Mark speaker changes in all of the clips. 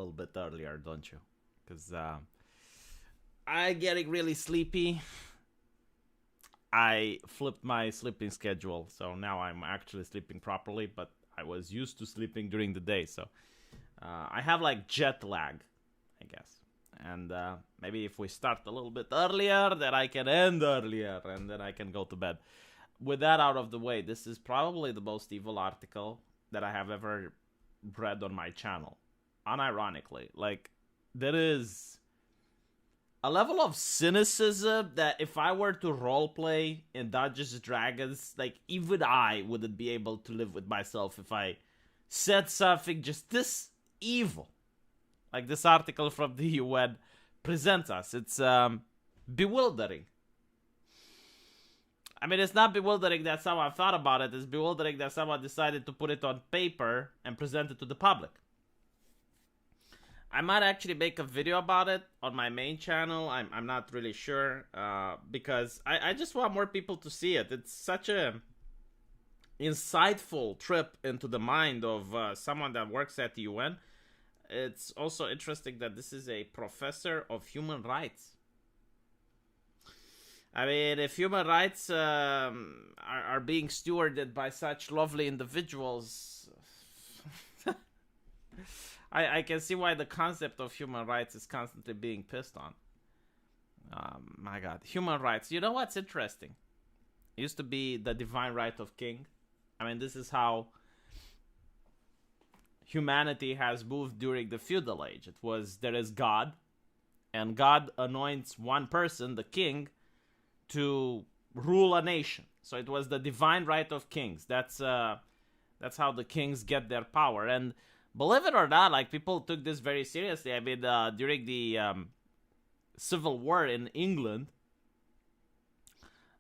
Speaker 1: little bit earlier, don't you? Because I'm getting really sleepy. I flipped my sleeping schedule, so now I'm actually sleeping properly, but I was used to sleeping during the day, so I have like jet lag, I guess. And maybe if we start a little bit earlier, then I can end earlier, and then I can go to bed. With that out of the way, this is probably the most evil article that I have ever read on my channel. Unironically, like, there is a level of cynicism that if I were to roleplay in Dungeons and Dragons, like, even I wouldn't be able to live with myself if I said something just this evil. Like this article from the UN presents us. It's bewildering. I mean, it's not bewildering that someone thought about it. It's bewildering that someone decided to put it on paper and present it to the public. I might actually make a video about it on my main channel. I'm not really sure because I just want more people to see it. It's such a insightful trip into the mind of someone that works at the UN. It's also interesting that this is a professor of human rights. I mean, if human rights are being stewarded by such lovely individuals, I can see why the concept of human rights is constantly being pissed on. My God, human rights. You know what's interesting? It used to be the divine right of king. I mean, this is how humanity has moved during the feudal age. It was, there is God, and God anoints one person, the king, to rule a nation. So it was the divine right of kings. That's how the kings get their power. And believe it or not, like, people took this very seriously. I mean, during the Civil War in England,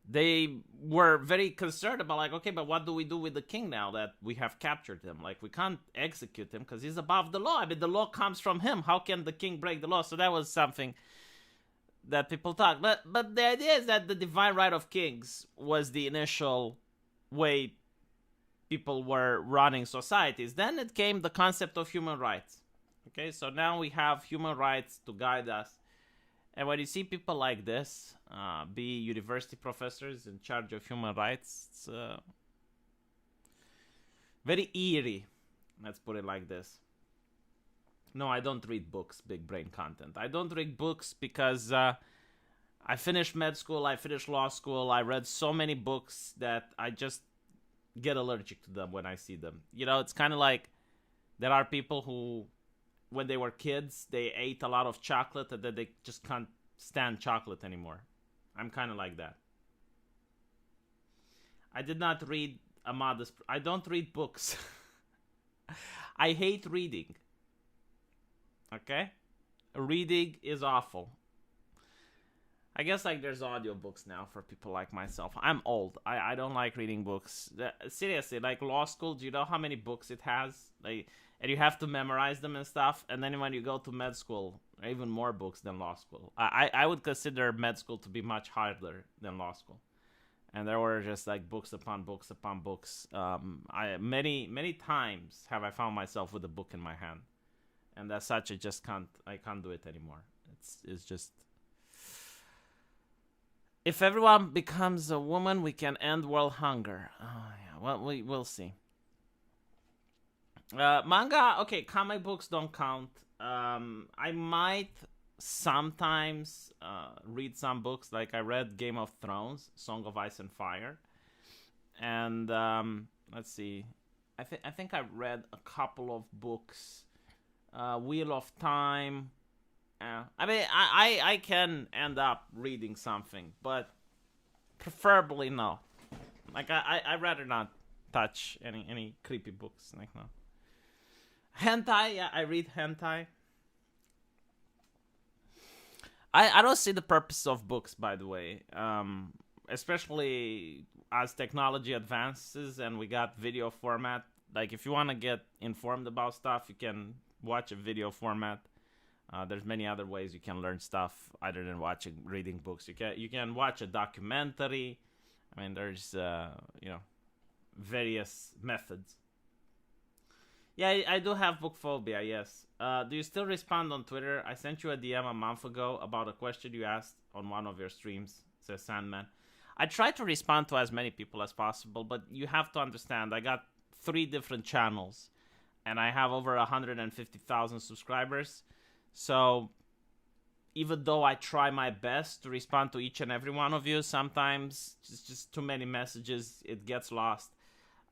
Speaker 1: they were very concerned about, like, okay, but what do we do with the king now that we have captured him? Like, we can't execute him because he's above the law. I mean, the law comes from him. How can the king break the law? So that was something that people talk. But the idea is that the divine right of kings was the initial way people were running societies. Then it came the concept of human rights. Okay, so now we have human rights to guide us. And when you see people like this, be university professors in charge of human rights, it's very eerie. Let's put it like this. No, I don't read books, big brain content. I don't read books because I finished med school, I finished law school, I read so many books that I just get allergic to them when I see them. You know, it's kind of like there are people who, when they were kids, they ate a lot of chocolate and then they just can't stand chocolate anymore. I'm kind of like that. I did not read I don't read books. I hate reading. Okay? Reading is awful. I guess, like, there's audiobooks now for people like myself. I'm old. I don't like reading books. Seriously, like, law school, do you know how many books it has? Like, and you have to memorize them and stuff. And then when you go to med school, even more books than law school. I would consider med school to be much harder than law school. And there were just, like, books upon books upon books. Many times have I found myself with a book in my hand. And as such, I can't do it anymore. It's just, if everyone becomes a woman, we can end world hunger. Oh yeah, well, we'll see. Manga, okay, comic books don't count. I might sometimes read some books, like I read Game of Thrones, Song of Ice and Fire, and let's see, I think I read a couple of books. Wheel of Time. I mean, I can end up reading something, but preferably no. Like, I'd rather not touch any creepy books. Like, no. Hentai, yeah, I read hentai. I don't see the purpose of books, by the way. Especially as technology advances and we got video format. Like, if you want to get informed about stuff, you can watch a video format. There's many other ways you can learn stuff other than reading books. You can watch a documentary. I mean, there's various methods. Yeah, I do have book phobia, yes. Do you still respond on Twitter? I sent you a DM a month ago about a question you asked on one of your streams, says Sandman. I try to respond to as many people as possible, but you have to understand, I got 3 different channels, and I have over 150,000 subscribers. So even though I try my best to respond to each and every one of you, sometimes just too many messages, it gets lost.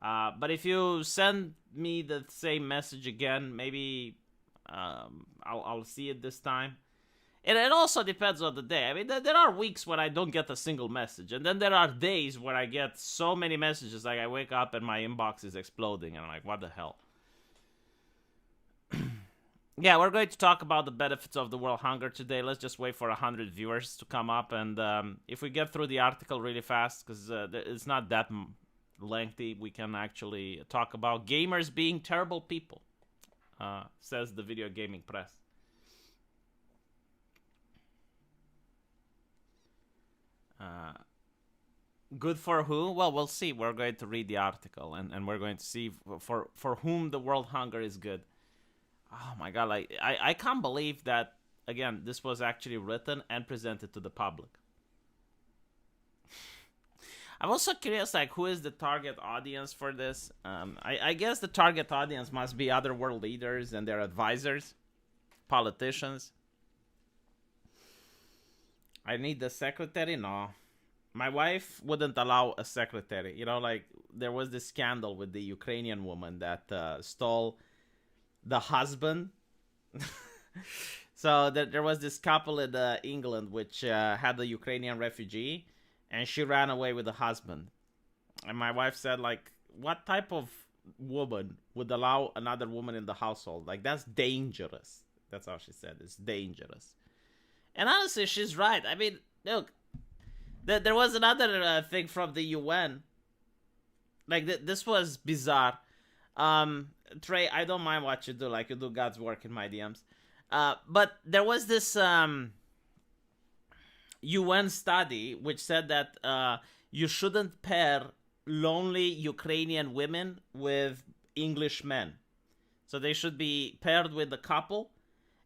Speaker 1: But if you send me the same message again, maybe I'll see it this time. And it also depends on the day. I mean, there are weeks when I don't get a single message. And then there are days where I get so many messages. Like, I wake up and my inbox is exploding. And I'm like, what the hell? Yeah, we're going to talk about the benefits of the world hunger today. Let's just wait for 100 viewers to come up. And if we get through the article really fast, because it's not that lengthy, we can actually talk about gamers being terrible people, says the Video Gaming Press. Good for who? Well, we'll see. We're going to read the article, and we're going to see for whom the world hunger is good. Oh my god, like I can't believe that, again, this was actually written and presented to the public. I'm also curious, like, who is the target audience for this? I guess the target audience must be other world leaders and their advisors, politicians. I need the secretary? No. My wife wouldn't allow a secretary. You know, like, there was this scandal with the Ukrainian woman that stole the husband. So there was this couple in England which had a Ukrainian refugee, and she ran away with the husband. And my wife said, like, what type of woman would allow another woman in the household? Like, that's dangerous. That's how she said. It's dangerous. And honestly, she's right. I mean, look, there was another thing from the UN. Like, this was bizarre. Trey, I don't mind what you do. Like, you do God's work in my DMs. But there was this UN study which said that you shouldn't pair lonely Ukrainian women with English men. So they should be paired with a couple.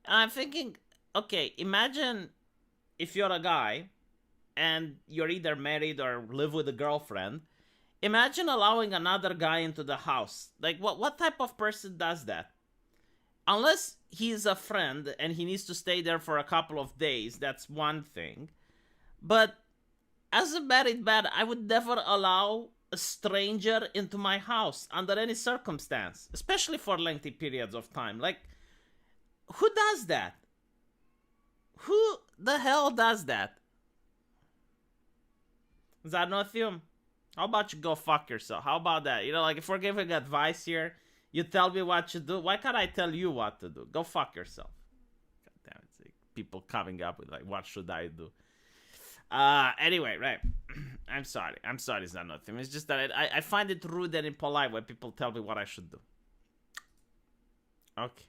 Speaker 1: And I'm thinking, okay, imagine if you're a guy and you're either married or live with a girlfriend. Imagine allowing another guy into the house. Like, what type of person does that? Unless he's a friend and he needs to stay there for a couple of days, that's one thing. But as a married man, I would never allow a stranger into my house under any circumstance, especially for lengthy periods of time. Like, who does that? Who the hell does that? Zanothium, how about you go fuck yourself? How about that? You know, like, if we're giving advice here, you tell me what to do. Why can't I tell you what to do? Go fuck yourself. God damn it. It's like people coming up with, like, what should I do? Anyway, right. I'm sorry, Zanothium. It's just that I find it rude and impolite when people tell me what I should do. Okay.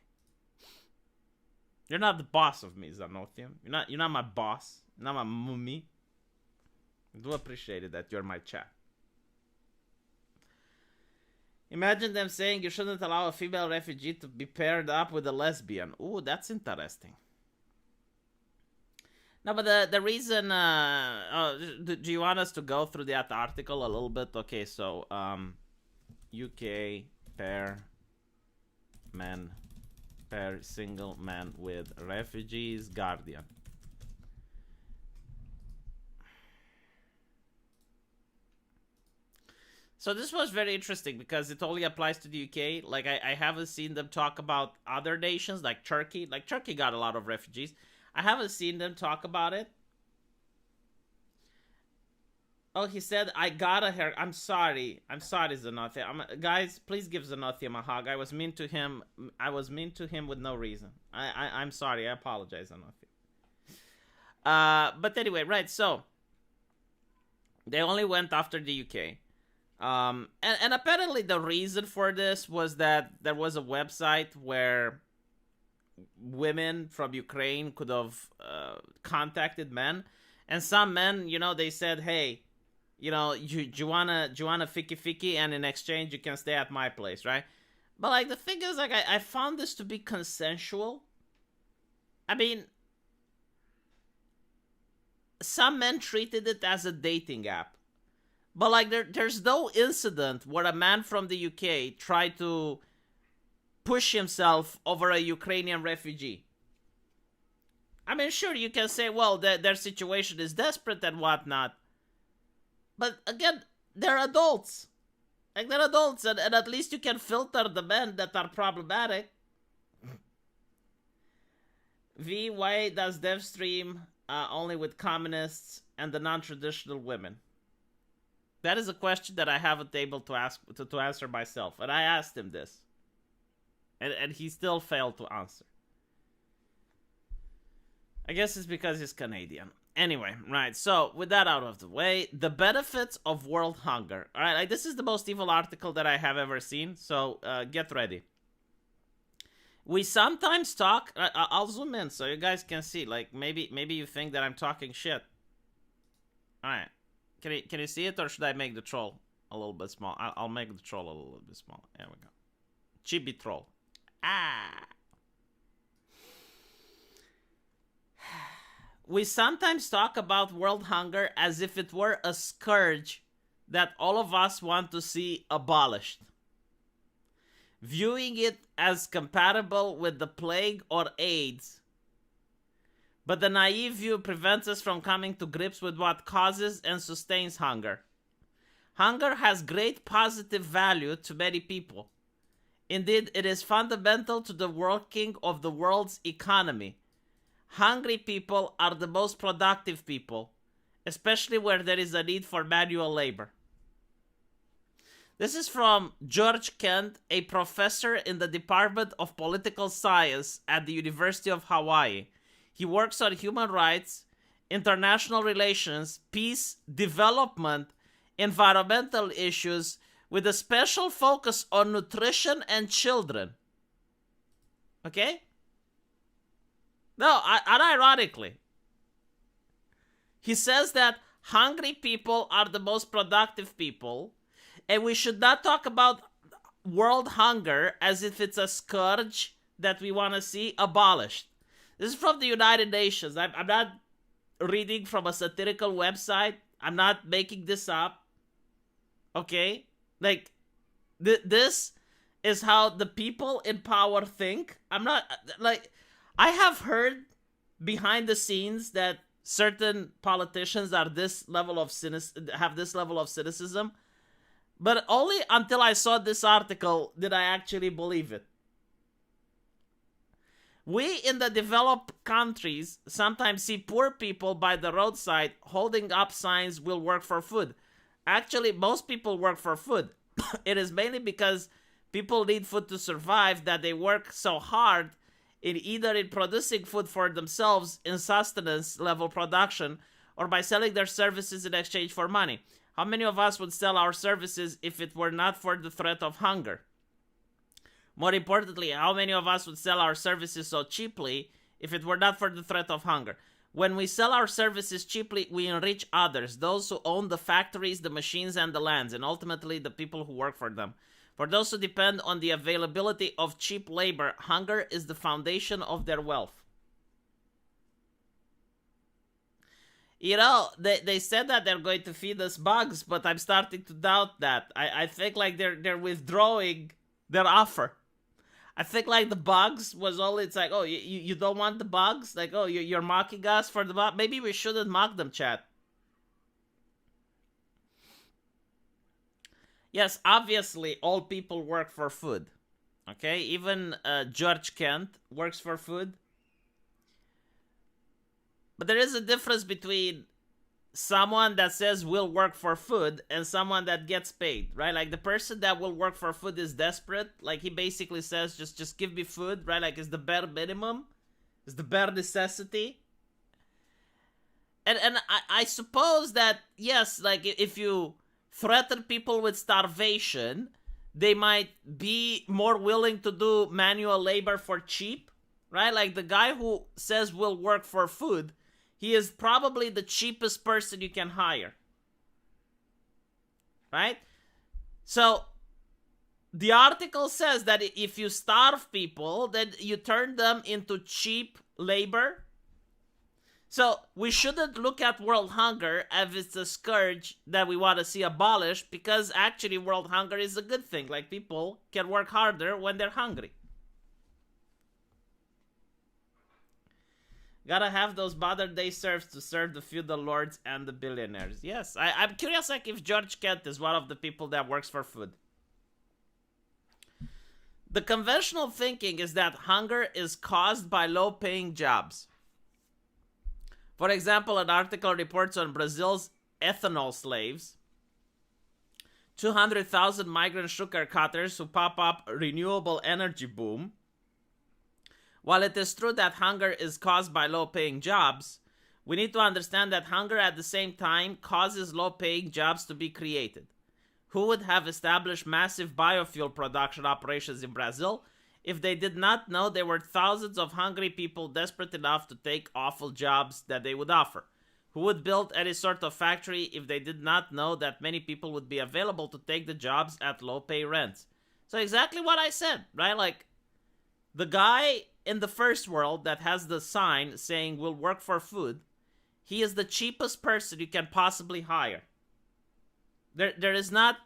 Speaker 1: You're not the boss of me, Zanothium. You're not my boss. You're not my mummy. I do appreciate it that you're my chat. Imagine them saying you shouldn't allow a female refugee to be paired up with a lesbian. Ooh, that's interesting. No, but the reason... do you want us to go through that article a little bit? Okay, so... UK pair single man with refugees, Guardian. So this was very interesting because it only applies to the UK. Like, I haven't seen them talk about other nations like Turkey. Like, Turkey got a lot of refugees. I haven't seen them talk about it. Oh, he said, I got a hair. I'm sorry, Zanothium. Guys, please give Zanothium a hug. I was mean to him with no reason. I'm sorry. I apologize, Zanothium. But anyway, right. So they only went after the UK. And apparently the reason for this was that there was a website where women from Ukraine could have contacted men, and some men, you know, they said, hey, you know, do you wanna ficky, and in exchange you can stay at my place, right? But like the thing is, like I found this to be consensual. I mean, some men treated it as a dating app. But like there's no incident where a man from the UK tried to push himself over a Ukrainian refugee. I mean, sure, you can say, well, their situation is desperate and whatnot. But again, they're adults. Like, they're adults, and at least you can filter the men that are problematic. Why does Dev stream only with communists and the non-traditional women? That is a question that I haven't able to answer myself. And I asked him this. And he still failed to answer. I guess it's because he's Canadian. Anyway, right, so with that out of the way, the benefits of world hunger. All right, like this is the most evil article that I have ever seen, so get ready. We sometimes talk, I'll zoom in so you guys can see, like maybe you think that I'm talking shit. All right, can you see it, or should I make the troll a little bit small? I'll make the troll a little bit small. There we go. Chibi troll. We sometimes talk about world hunger as if it were a scourge that all of us want to see abolished. Viewing it as compatible with the plague or AIDS. But the naive view prevents us from coming to grips with what causes and sustains hunger. Hunger has great positive value to many people. Indeed, it is fundamental to the working of the world's economy. Hungry people are the most productive people, especially where there is a need for manual labor. This is from George Kent, a professor in the Department of Political Science at the University of Hawaii. He works on human rights, international relations, peace, development, environmental issues, with a special focus on nutrition and children. Okay? No, unironically. He says that hungry people are the most productive people, and we should not talk about world hunger as if it's a scourge that we want to see abolished. This is from the United Nations. I'm not reading from a satirical website. I'm not making this up. Okay? Like, this is how the people in power think. I'm not, like, I have heard behind the scenes that certain politicians are have this level of cynicism, but only until I saw this article did I actually believe it. We in the developed countries sometimes see poor people by the roadside holding up signs, "Will work for food." Actually, most people work for food. It is mainly because people need food to survive that they work so hard in either in producing food for themselves in sustenance level production, or by selling their services in exchange for money. How many of us would sell our services if it were not for the threat of hunger? More importantly, how many of us would sell our services so cheaply if it were not for the threat of hunger? When we sell our services cheaply, we enrich others, those who own the factories, the machines, and the lands, and ultimately the people who work for them. For those who depend on the availability of cheap labor, hunger is the foundation of their wealth. You know, they said that they're going to feed us bugs, but I'm starting to doubt that. I think like they're withdrawing their offer. I think like the bugs was only, it's like, oh, you don't want the bugs? Like, oh, you're mocking us for the bugs? Maybe we shouldn't mock them, chat. Yes, obviously, all people work for food. Okay, even George Kent works for food. But there is a difference between someone that says will work for food and someone that gets paid, right? Like the person that will work for food is desperate. Like he basically says, just give me food, right? Like it's the bare minimum. It's the bare necessity. And I suppose that, yes, like if you threaten people with starvation, they might be more willing to do manual labor for cheap, right? Like the guy who says will work for food, he is probably the cheapest person you can hire, right? So The article says that if you starve people, then you turn them into cheap labor. So we shouldn't look at world hunger as it's a scourge that we want to see abolished, because actually world hunger is a good thing. Like, people can work harder when they're hungry. Gotta have those modern day serfs to serve the feudal lords and the billionaires. Yes, I'm curious, like, if George Kent is one of the people that works for food. The conventional thinking is that hunger is caused by low-paying jobs. For example, an article reports on Brazil's ethanol slaves, 200,000 migrant sugar cutters who pop up renewable energy boom. While it is true that hunger is caused by low-paying jobs, we need to understand that hunger at the same time causes low-paying jobs to be created. Who would have established massive biofuel production operations in Brazil if they did not know there were thousands of hungry people desperate enough to take awful jobs that they would offer? Who would build any sort of factory if they did not know that many people would be available to take the jobs at low pay rents? So exactly what I said, right? Like, the guy in the first world that has the sign saying we'll work for food, he is the cheapest person you can possibly hire. There is not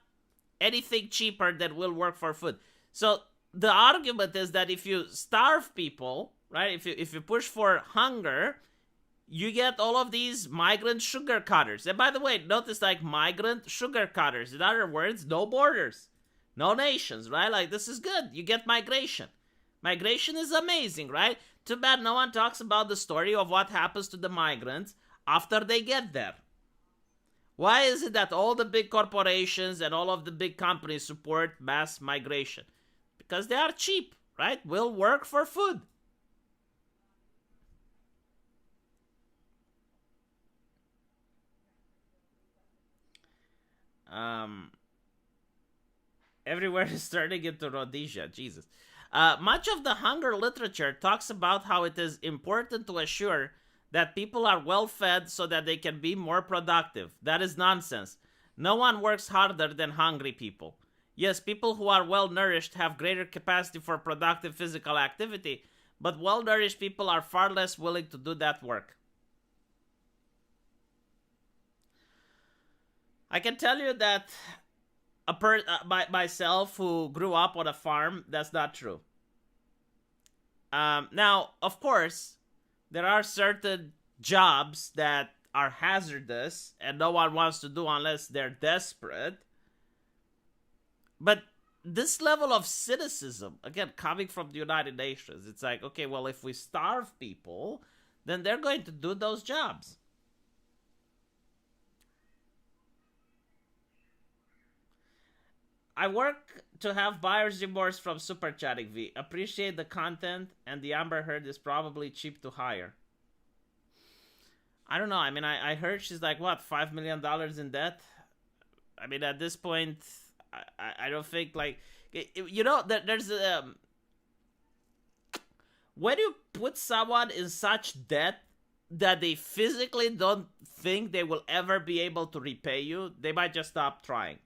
Speaker 1: anything cheaper that will work for food. So the argument is that if you starve people, right, if you push for hunger, you get all of these migrant sugar cutters. And by the way, notice, like, migrant sugar cutters. In other words, no borders, no nations, right? Like, this is good. You get migration. Migration is amazing, right? Too bad no one talks about the story of what happens to the migrants after they get there. Why is it that all the big corporations and all of the big companies support mass migration? Because they are cheap, right? We'll work for food. Everywhere is turning into Rhodesia. Jesus. Much of the hunger literature talks about how it is important to assure that people are well fed so that they can be more productive. That is nonsense. No one works harder than hungry people. Yes, people who are well nourished have greater capacity for productive physical activity, but well nourished people are far less willing to do that work. I can tell you that myself, who grew up on a farm, that's not true. Now, of course, there are certain jobs that are hazardous and no one wants to do unless they're desperate. But this level of cynicism, again, coming from the United Nations, it's like, okay, well, if we starve people, then they're going to do those jobs. I work to have buyer's remorse from Super Chatting V. Appreciate the content, and the Amber Heard is probably cheap to hire. I don't know. I mean, I heard she's like, what, $5 million in debt? I mean, at this point, I don't think, like, you know, there's when you put someone in such debt that they physically don't think they will ever be able to repay you, they might just stop trying.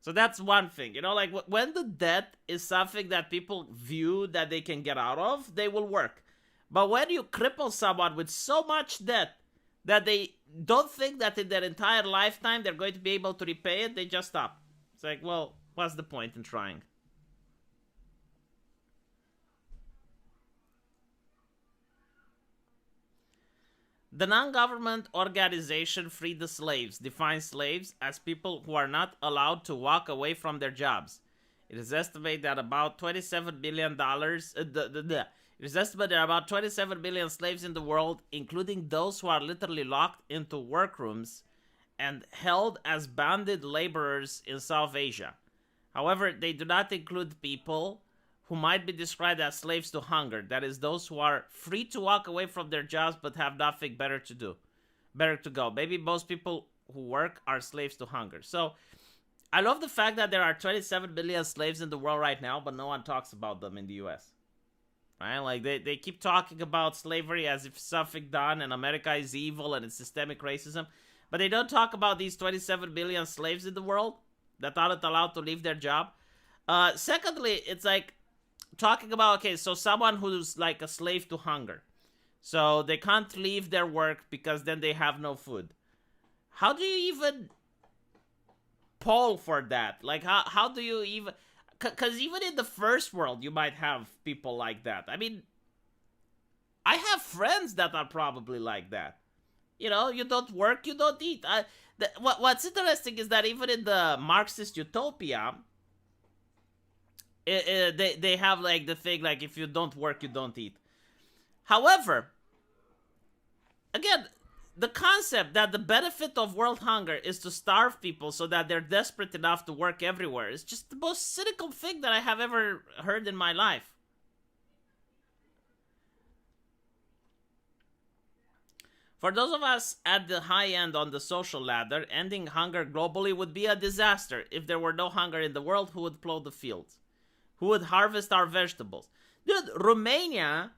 Speaker 1: So that's one thing, you know, like, when the debt is something that people view that they can get out of, they will work. But when you cripple someone with so much debt that they don't think that in their entire lifetime they're going to be able to repay it, they just stop. It's like, well, what's the point in trying? The non-government organization Free the Slaves defines slaves as people who are not allowed to walk away from their jobs. It is estimated that about $27 billion... It is estimated there are about 27 million slaves in the world, including those who are literally locked into workrooms and held as bonded laborers in South Asia. However, they do not include people who might be described as slaves to hunger. That is, those who are free to walk away from their jobs but have nothing better to do, better to go. Maybe most people who work are slaves to hunger. So, I love the fact that there are 27 million slaves in the world right now, but no one talks about them in the US. Right? Like, they keep talking about slavery as if something done and America is evil and it's systemic racism. But they don't talk about these 27 million slaves in the world. that aren't allowed to leave their job. Secondly, it's like talking about, okay, so someone who's like a slave to hunger. So they can't leave their work because then they have no food. How do you even poll for that? Like, how do you even... Because even in the first world, you might have people like that. I mean, I have friends that are probably like that. You know, you don't work, you don't eat. What's interesting is that even in the Marxist utopia, they have like the thing like, if you don't work, you don't eat. However, again, the concept that the benefit of world hunger is to starve people so that they're desperate enough to work everywhere is just the most cynical thing that I have ever heard in my life. For those of us at the high end on the social ladder, ending hunger globally would be a disaster. If there were no hunger in the world, who would plow the fields? Who would harvest our vegetables? Dude, Romania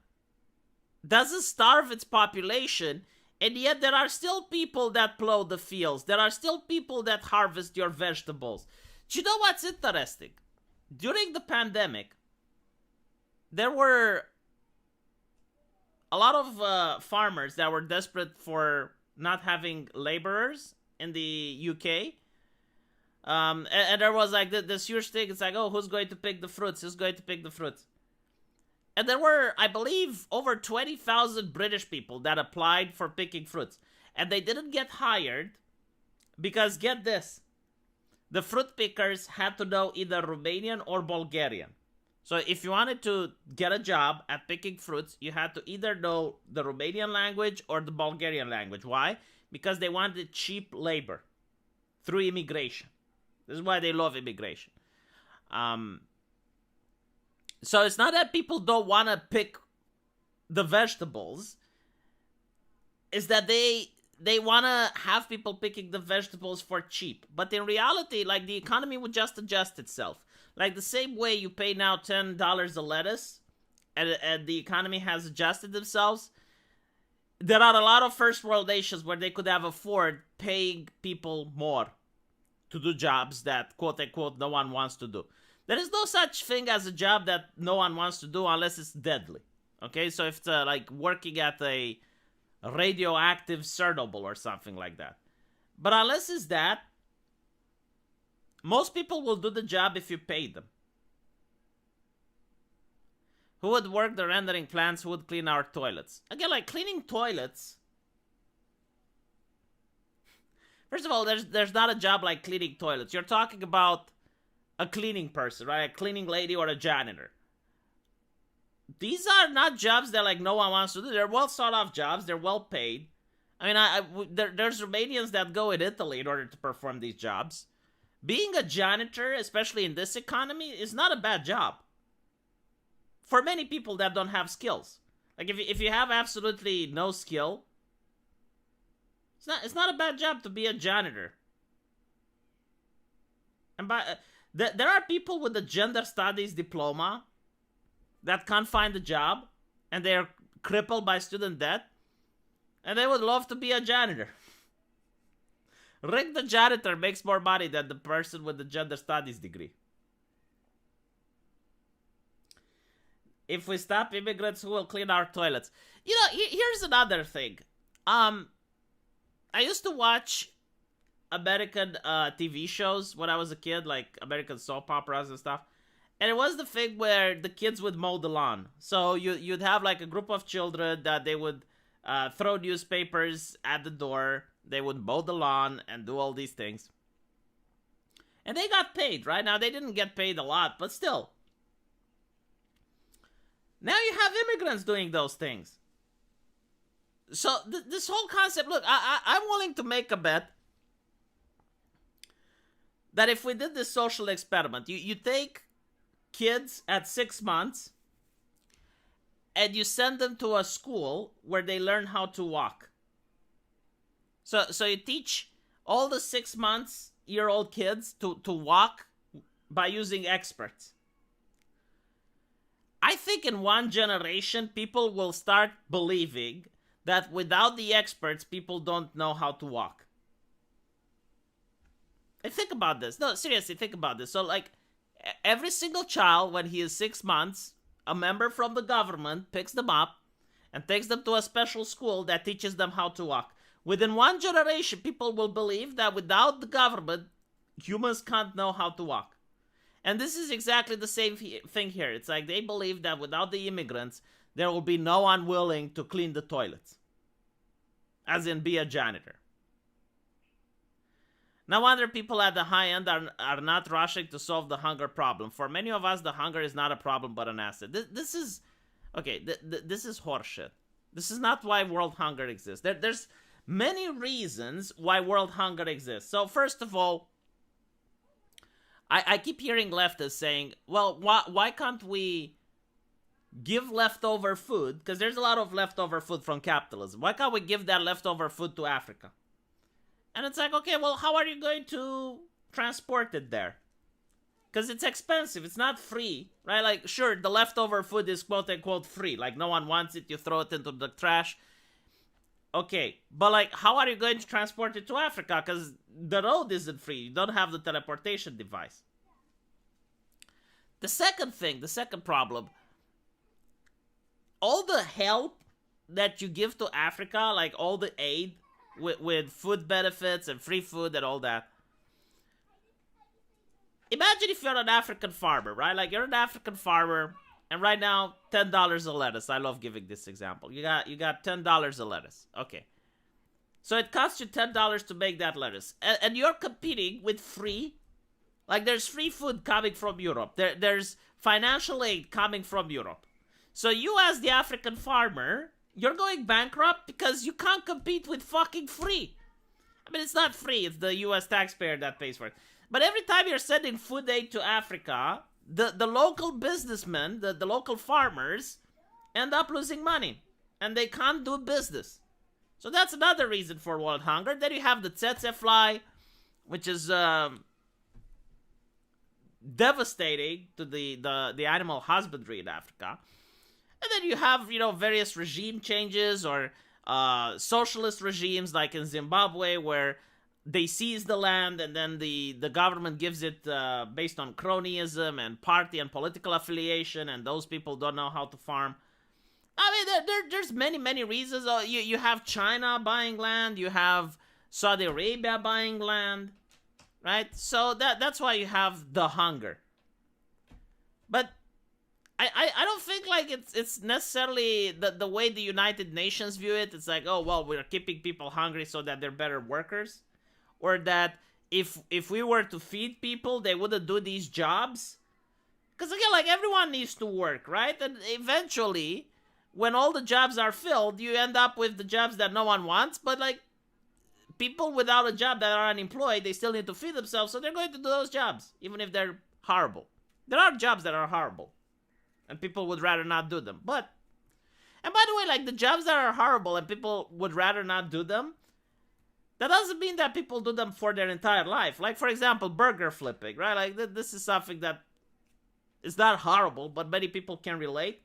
Speaker 1: doesn't starve its population, and yet there are still people that plow the fields. There are still people that harvest your vegetables. Do you know what's interesting? During the pandemic, there were a lot of farmers that were desperate for not having laborers in the UK. And there was like this huge thing. It's like, oh, who's going to pick the fruits? Who's going to pick the fruits? And there were, I believe, over 20,000 British people that applied for picking fruits. And they didn't get hired because, get this, the fruit pickers had to know either Romanian or Bulgarian. So if you wanted to get a job at picking fruits, you had to either know the Romanian language or the Bulgarian language. Why? Because they wanted cheap labor through immigration. This is why they love immigration. So it's not that people don't want to pick the vegetables. It's that they want to have people picking the vegetables for cheap. But in reality, like, the economy would just adjust itself. Like the same way you pay now $10 a lettuce and the economy has adjusted themselves. There are a lot of first world nations where they could have afford paying people more to do jobs that, quote unquote, no one wants to do. There is no such thing as a job that no one wants to do unless it's deadly. Okay, so if it's like working at a radioactive Chernobyl or something like that. But unless it's that, most people will do the job if you pay them. Who would work the rendering plants? Who would clean our toilets? Again, like cleaning toilets. First of all, there's not a job like cleaning toilets. You're talking about a cleaning person, right? A cleaning lady or a janitor. These are not jobs that like no one wants to do. They're well thought of jobs. They're well paid. I mean, there's Romanians that go in Italy in order to perform these jobs. Being a janitor, especially in this economy, is not a bad job. For many people that don't have skills. Like if you have absolutely no skill, it's not a bad job to be a janitor. And there are people with a gender studies diploma that can't find a job and they're crippled by student debt and they would love to be a janitor. Rick the janitor makes more money than the person with the gender studies degree. If we stop immigrants, who will clean our toilets? You know, here's another thing. I used to watch American TV shows when I was a kid, like American soap operas and stuff. And it was the thing where the kids would mow the lawn. So you'd have like a group of children that they would throw newspapers at the door. They would mow the lawn and do all these things. And they got paid, right? Now, they didn't get paid a lot, but still. Now you have immigrants doing those things. So this whole concept, look, I'm willing to make a bet that if we did this social experiment, you take kids at 6 months and you send them to a school where they learn how to walk. So you teach all the 6-month-year-old kids to walk by using experts. I think in one generation, people will start believing that without the experts, people don't know how to walk. think about this. No, seriously, think about this. So, like, every single child, when he is 6 months, a member from the government picks them up and takes them to a special school that teaches them how to walk. Within one generation, people will believe that without the government, humans can't know how to walk. And this is exactly the same thing here. It's like they believe that without the immigrants, there will be no one willing to clean the toilets. As in, be a janitor. No wonder people at the high end are not rushing to solve the hunger problem. For many of us, the hunger is not a problem but an asset. This is... Okay, this is horseshit. This is not why world hunger exists. There's many reasons why world hunger exists. So first of all, I keep hearing leftists saying, well, why can't we give leftover food? Because there's a lot of leftover food from capitalism. Why can't we give that leftover food to Africa? And it's like, okay, well, how are you going to transport it there? Because it's expensive. It's not free, right? Like, sure, the leftover food is quote-unquote free. Like, no one wants it. You throw it into the trash. Okay, but, like, how are you going to transport it to Africa? Because the road isn't free. You don't have the teleportation device. The second problem, all the help that you give to Africa, like all the aid with food benefits and free food and all that, imagine if you're an African farmer, right? Like, you're an African farmer, and right now, $10 a lettuce. I love giving this example. You got $10 a lettuce. Okay. So it costs you $10 to make that lettuce. And you're competing with free. Like, there's free food coming from Europe. There's financial aid coming from Europe. So you, as the African farmer, you're going bankrupt because you can't compete with fucking free. I mean, it's not free. It's the U.S. taxpayer that pays for it. But every time you're sending food aid to Africa, the local businessmen, the local farmers, end up losing money. And they can't do business. So that's another reason for world hunger. Then you have the tsetse fly, which is devastating to the animal husbandry in Africa. And then you have, various regime changes or socialist regimes like in Zimbabwe, where they seize the land and then the government gives it based on cronyism and party and political affiliation, and those people don't know how to farm. I mean, there's many reasons. You have China buying land, you have Saudi Arabia buying land, right? So that's why you have the hunger. But I don't think like it's necessarily the way the United Nations view it. It's like, oh, well, we're keeping people hungry so that they're better workers. Or that if we were to feed people, they wouldn't do these jobs. Because again, like, everyone needs to work, right? And eventually, when all the jobs are filled, you end up with the jobs that no one wants. But like, people without a job that are unemployed, they still need to feed themselves, so they're going to do those jobs, even if they're horrible. There are jobs that are horrible, and people would rather not do them. And by the way, like, the jobs that are horrible and people would rather not do them, that doesn't mean that people do them for their entire life. Like, for example, burger flipping, right? Like, this is something that is not horrible, but many people can relate.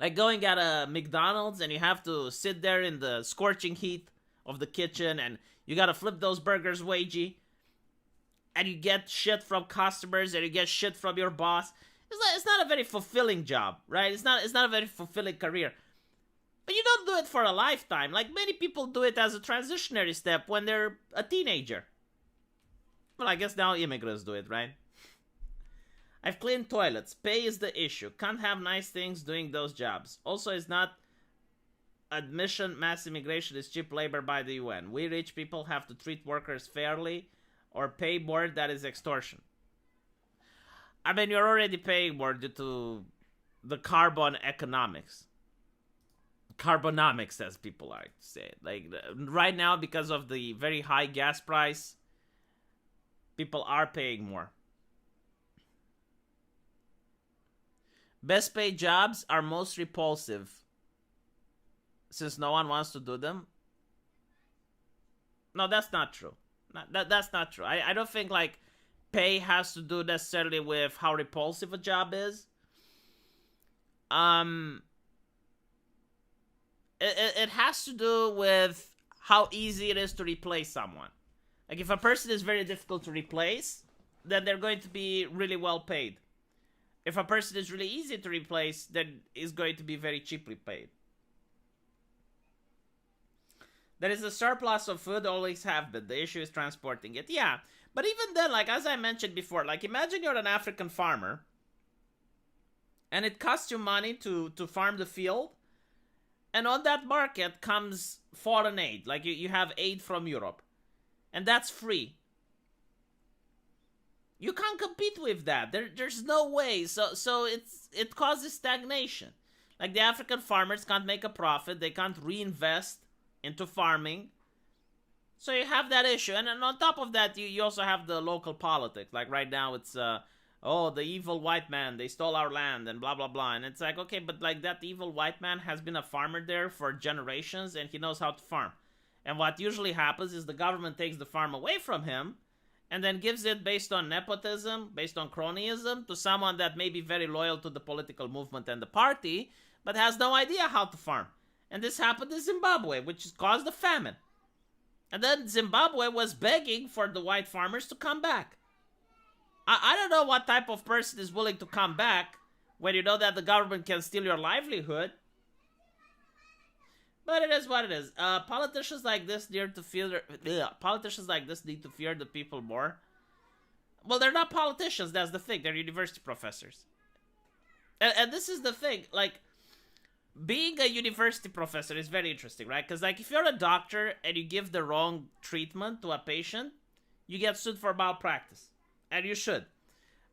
Speaker 1: Like going at a McDonald's and you have to sit there in the scorching heat of the kitchen and you gotta flip those burgers wagey. And you get shit from customers and you get shit from your boss. It's not a very fulfilling job, right? It's not a very fulfilling career. But you don't do it for a lifetime. Like, many people do it as a transitionary step when they're a teenager. Well, I guess now immigrants do it, right? I've cleaned toilets. Pay is the issue. Can't have nice things doing those jobs. Also, it's not admission. Mass immigration is cheap labor by the UN. We rich people have to treat workers fairly or pay more. That is extortion. I mean, you're already paying more due to the carbon economics. Carbonomics, as people like to say it. Like, right now, because of the very high gas price, people are paying more. Best paid jobs are most repulsive, since no one wants to do them. No, that's not true. That's not true. I don't think, like, pay has to do necessarily with how repulsive a job is. It has to do with how easy it is to replace someone. Like, if a person is very difficult to replace, then they're going to be really well paid. If a person is really easy to replace, then is going to be very cheaply paid. There is a surplus of food, always have been. The issue is transporting it. Yeah, but even then, like, as I mentioned before, like, imagine you're an African farmer, and it costs you money to farm the field, and on that market comes foreign aid. Like, you have aid from Europe, and that's free. You can't compete with that. There's no way. So it causes stagnation. Like, the African farmers can't make a profit. They can't reinvest into farming. So you have that issue. And on top of that, you also have the local politics. Like, right now it's, the evil white man, they stole our land and blah, blah, blah. And it's like, okay, but like, that evil white man has been a farmer there for generations and he knows how to farm. And what usually happens is the government takes the farm away from him and then gives it based on nepotism, based on cronyism, to someone that may be very loyal to the political movement and the party, but has no idea how to farm. And this happened in Zimbabwe, which caused a famine. And then Zimbabwe was begging for the white farmers to come back. I don't know what type of person is willing to come back when you know that the government can steal your livelihood. But it is what it is. Politicians like this need to fear the people more. Well, they're not politicians, that's the thing. They're university professors. And this is the thing, like, being a university professor is very interesting, right? Because, like, if you're a doctor and you give the wrong treatment to a patient, you get sued for malpractice. And you should.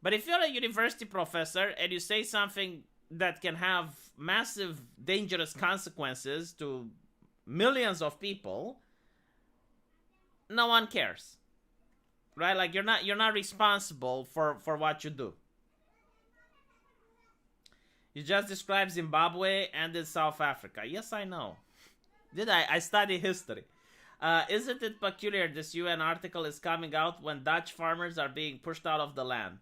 Speaker 1: But if you're a university professor and you say something that can have massive, dangerous consequences to millions of people, no one cares. Right? Like, you're not responsible for what you do. You just described Zimbabwe and in South Africa. Yes, I know. Did I? I study history. Isn't it peculiar this UN article is coming out when Dutch farmers are being pushed out of the land?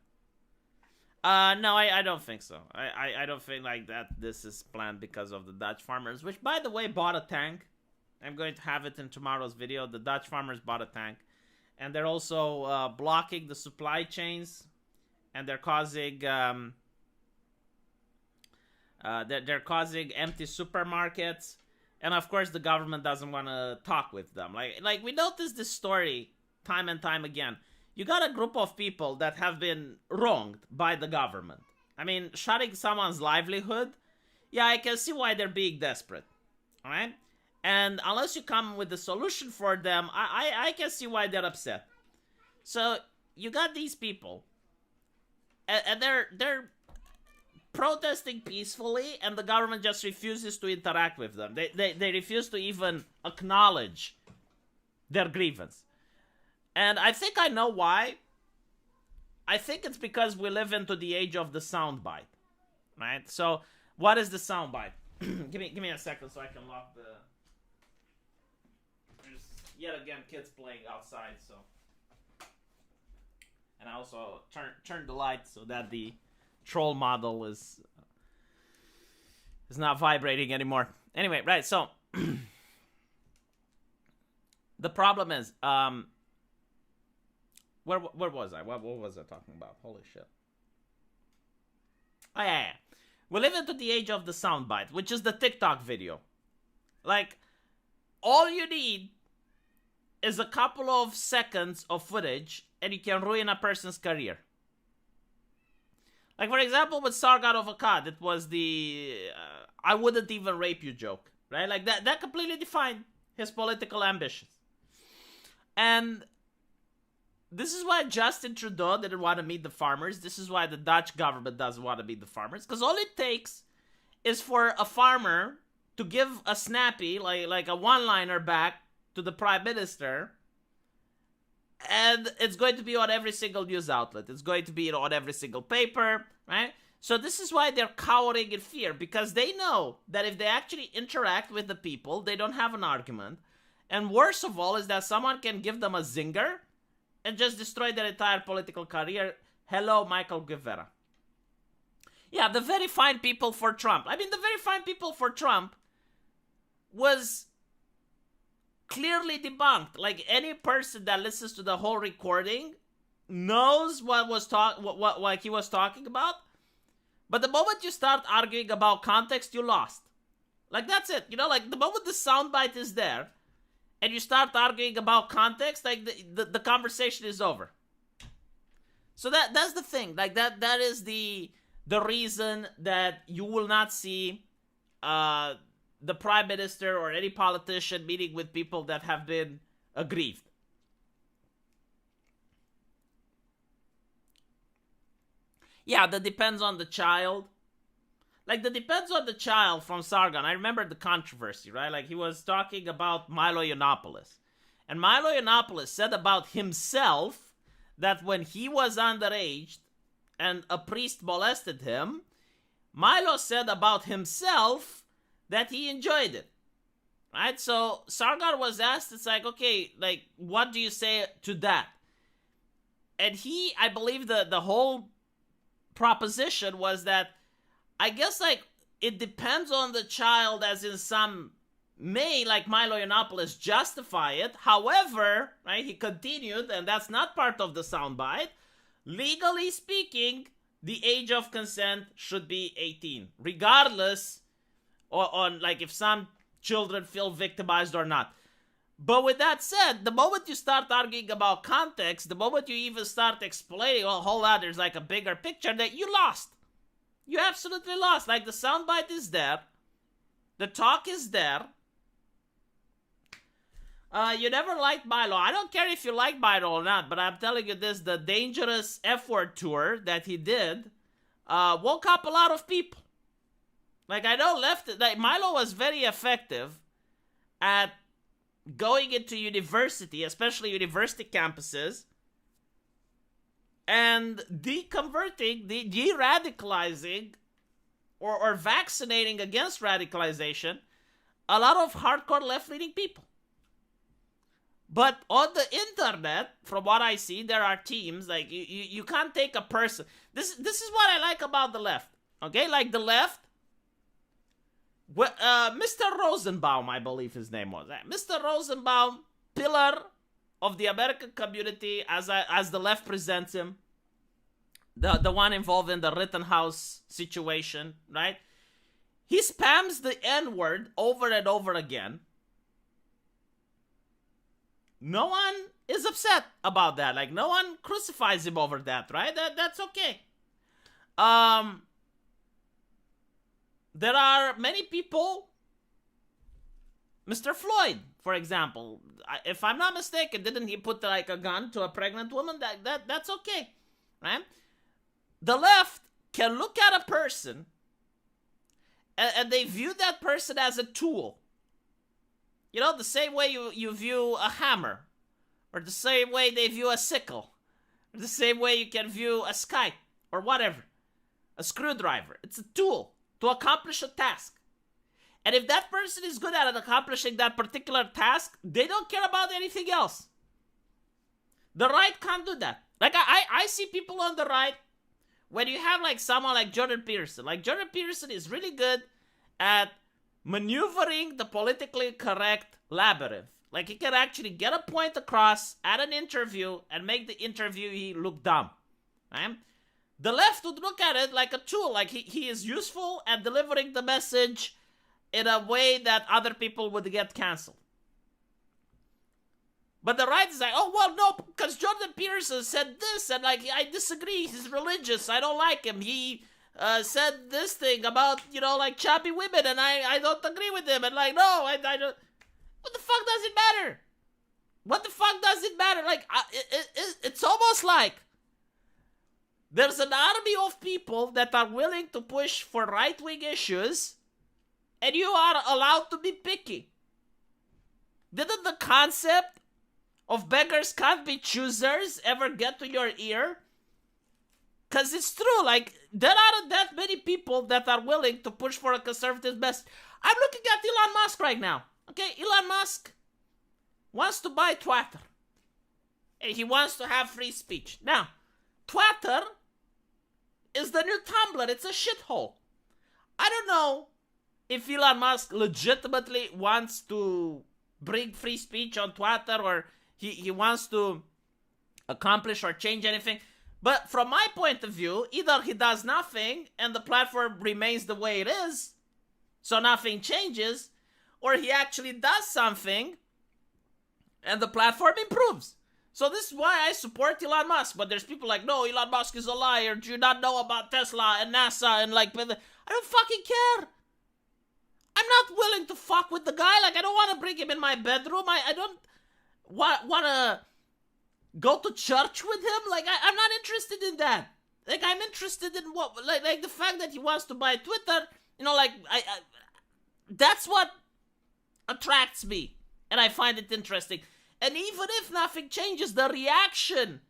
Speaker 1: No, I don't think so. I don't think like that this is planned because of the Dutch farmers, which, by the way, bought a tank. I'm going to have it in tomorrow's video. The Dutch farmers bought a tank. And they're also blocking the supply chains. And they're causing... they're causing empty supermarkets. And of course the government doesn't want to talk with them. Like we noticed this story time and time again. You got a group of people that have been wronged by the government. I mean, shutting someone's livelihood, yeah, I can see why they're being desperate. Alright? And unless you come with a solution for them, I can see why they're upset. So you got these people. And they're protesting peacefully, and the government just refuses to interact with them. They refuse to even acknowledge their grievance. And I think I know why. I think it's because we live into the age of the soundbite. Right? So, what is the soundbite? give me a second so I can lock the... There's, yet again, kids playing outside, so... And I also turn the light so that the troll model is not vibrating anymore. Anyway, right, so the problem is where was I? What was I talking about? Holy shit. Oh yeah. We live into the age of the soundbite, which is the TikTok video. Like, all you need is a couple of seconds of footage and you can ruin a person's career. Like, for example, with Sargon of Akkad, it was the I wouldn't even rape you joke, right? Like, that completely defined his political ambitions. And this is why Justin Trudeau didn't want to meet the farmers. This is why the Dutch government doesn't want to meet the farmers. Because all it takes is for a farmer to give a snappy, like a one-liner back to the prime minister, and it's going to be on every single news outlet. It's going to be on every single paper, right? So this is why they're cowering in fear, because they know that if they actually interact with the people, they don't have an argument. And worst of all is that someone can give them a zinger and just destroy their entire political career. Hello, Michael Guevara. Yeah, the very fine people for Trump. I mean, the very fine people for Trump was clearly debunked. Like, any person that listens to the whole recording knows what he was talking about. But the moment you start arguing about context, you lost. Like, that's it. You know, like, the moment the soundbite is there and you start arguing about context, like, the conversation is over. So that's the thing. Like, that is the reason that you will not see the prime minister or any politician meeting with people that have been aggrieved. Yeah, that depends on the child. Like, that depends on the child from Sargon. I remember the controversy, right? Like, he was talking about Milo Yiannopoulos. And Milo Yiannopoulos said about himself that when he was underage and a priest molested him, Milo said about himself that he enjoyed it. Right? So Sargon was asked, it's like, okay, like, what do you say to that? And I believe the whole proposition was that, I guess, like, it depends on the child, as in some may, like Milo Yiannopoulos, justify it. However, right, he continued, and that's not part of the soundbite, legally speaking, the age of consent should be 18, regardless on like if some children feel victimized or not. But with that said, the moment you start arguing about context, the moment you even start explaining, well, hold on, there's like a bigger picture, that you lost. You absolutely lost. Like, the soundbite is there. The talk is there. You never liked Milo. I don't care if you like Milo or not, but I'm telling you this, the dangerous F-word tour that he did woke up a lot of people. Like, I know like, Milo was very effective at going into university, especially university campuses, and deconverting, de-radicalizing, or vaccinating against radicalization a lot of hardcore left-leaning people. But on the internet, from what I see, there are teams, like, you can't take a person. This is what I like about the left, okay? Like, the left, Mr. Rosenbaum, I believe his name was. Mr. Rosenbaum, pillar of the American community as the left presents him. The one involved in the Rittenhouse situation, right? He spams the N-word over and over again. No one is upset about that. Like, no one crucifies him over that, right? That's okay. There are many people, Mr. Floyd, for example, if I'm not mistaken, didn't he put like a gun to a pregnant woman? That's okay, right? The left can look at a person and they view that person as a tool. You know, the same way you view a hammer, or the same way they view a sickle, or the same way you can view a scythe, or whatever, a screwdriver. It's a tool to accomplish a task. And if that person is good at accomplishing that particular task, they don't care about anything else. The right can't do that. Like, I see people on the right, when you have like someone like Jordan Peterson. Like, Jordan Peterson is really good at maneuvering the politically correct labyrinth. Like, he can actually get a point across at an interview and make the interviewee look dumb. Right? The left would look at it like a tool. Like, he is useful at delivering the message in a way that other people would get canceled. But the right is like, oh, well, no, because Jordan Peterson said this, and like, I disagree, he's religious, I don't like him, he said this thing about, you know, like, chubby women, and I don't agree with him, and like, no, I don't, what the fuck does it matter? What the fuck does it matter? Like, it's almost like there's an army of people that are willing to push for right-wing issues, and you are allowed to be picky. Didn't the concept of beggars can't be choosers ever get to your ear? Because it's true, like, there aren't that many people that are willing to push for a conservative message. I'm looking at Elon Musk right now. Okay, Elon Musk wants to buy Twitter. And he wants to have free speech. Now, Twitter is the new Tumblr. It's a shithole. I don't know if Elon Musk legitimately wants to bring free speech on Twitter, or he wants to accomplish or change anything. But from my point of view, either he does nothing and the platform remains the way it is, so nothing changes, or he actually does something and the platform improves. So this is why I support Elon Musk. But there's people like, no, Elon Musk is a liar. Do you not know about Tesla and NASA? And like, I don't fucking care. I'm not willing to fuck with the guy. Like, I don't want to bring him in my bedroom. I don't want to go to church with him. Like, I'm not interested in that. Like, I'm interested in what, like the fact that he wants to buy Twitter. You know, like, that's what attracts me. And I find it interesting. And even if nothing changes, the reaction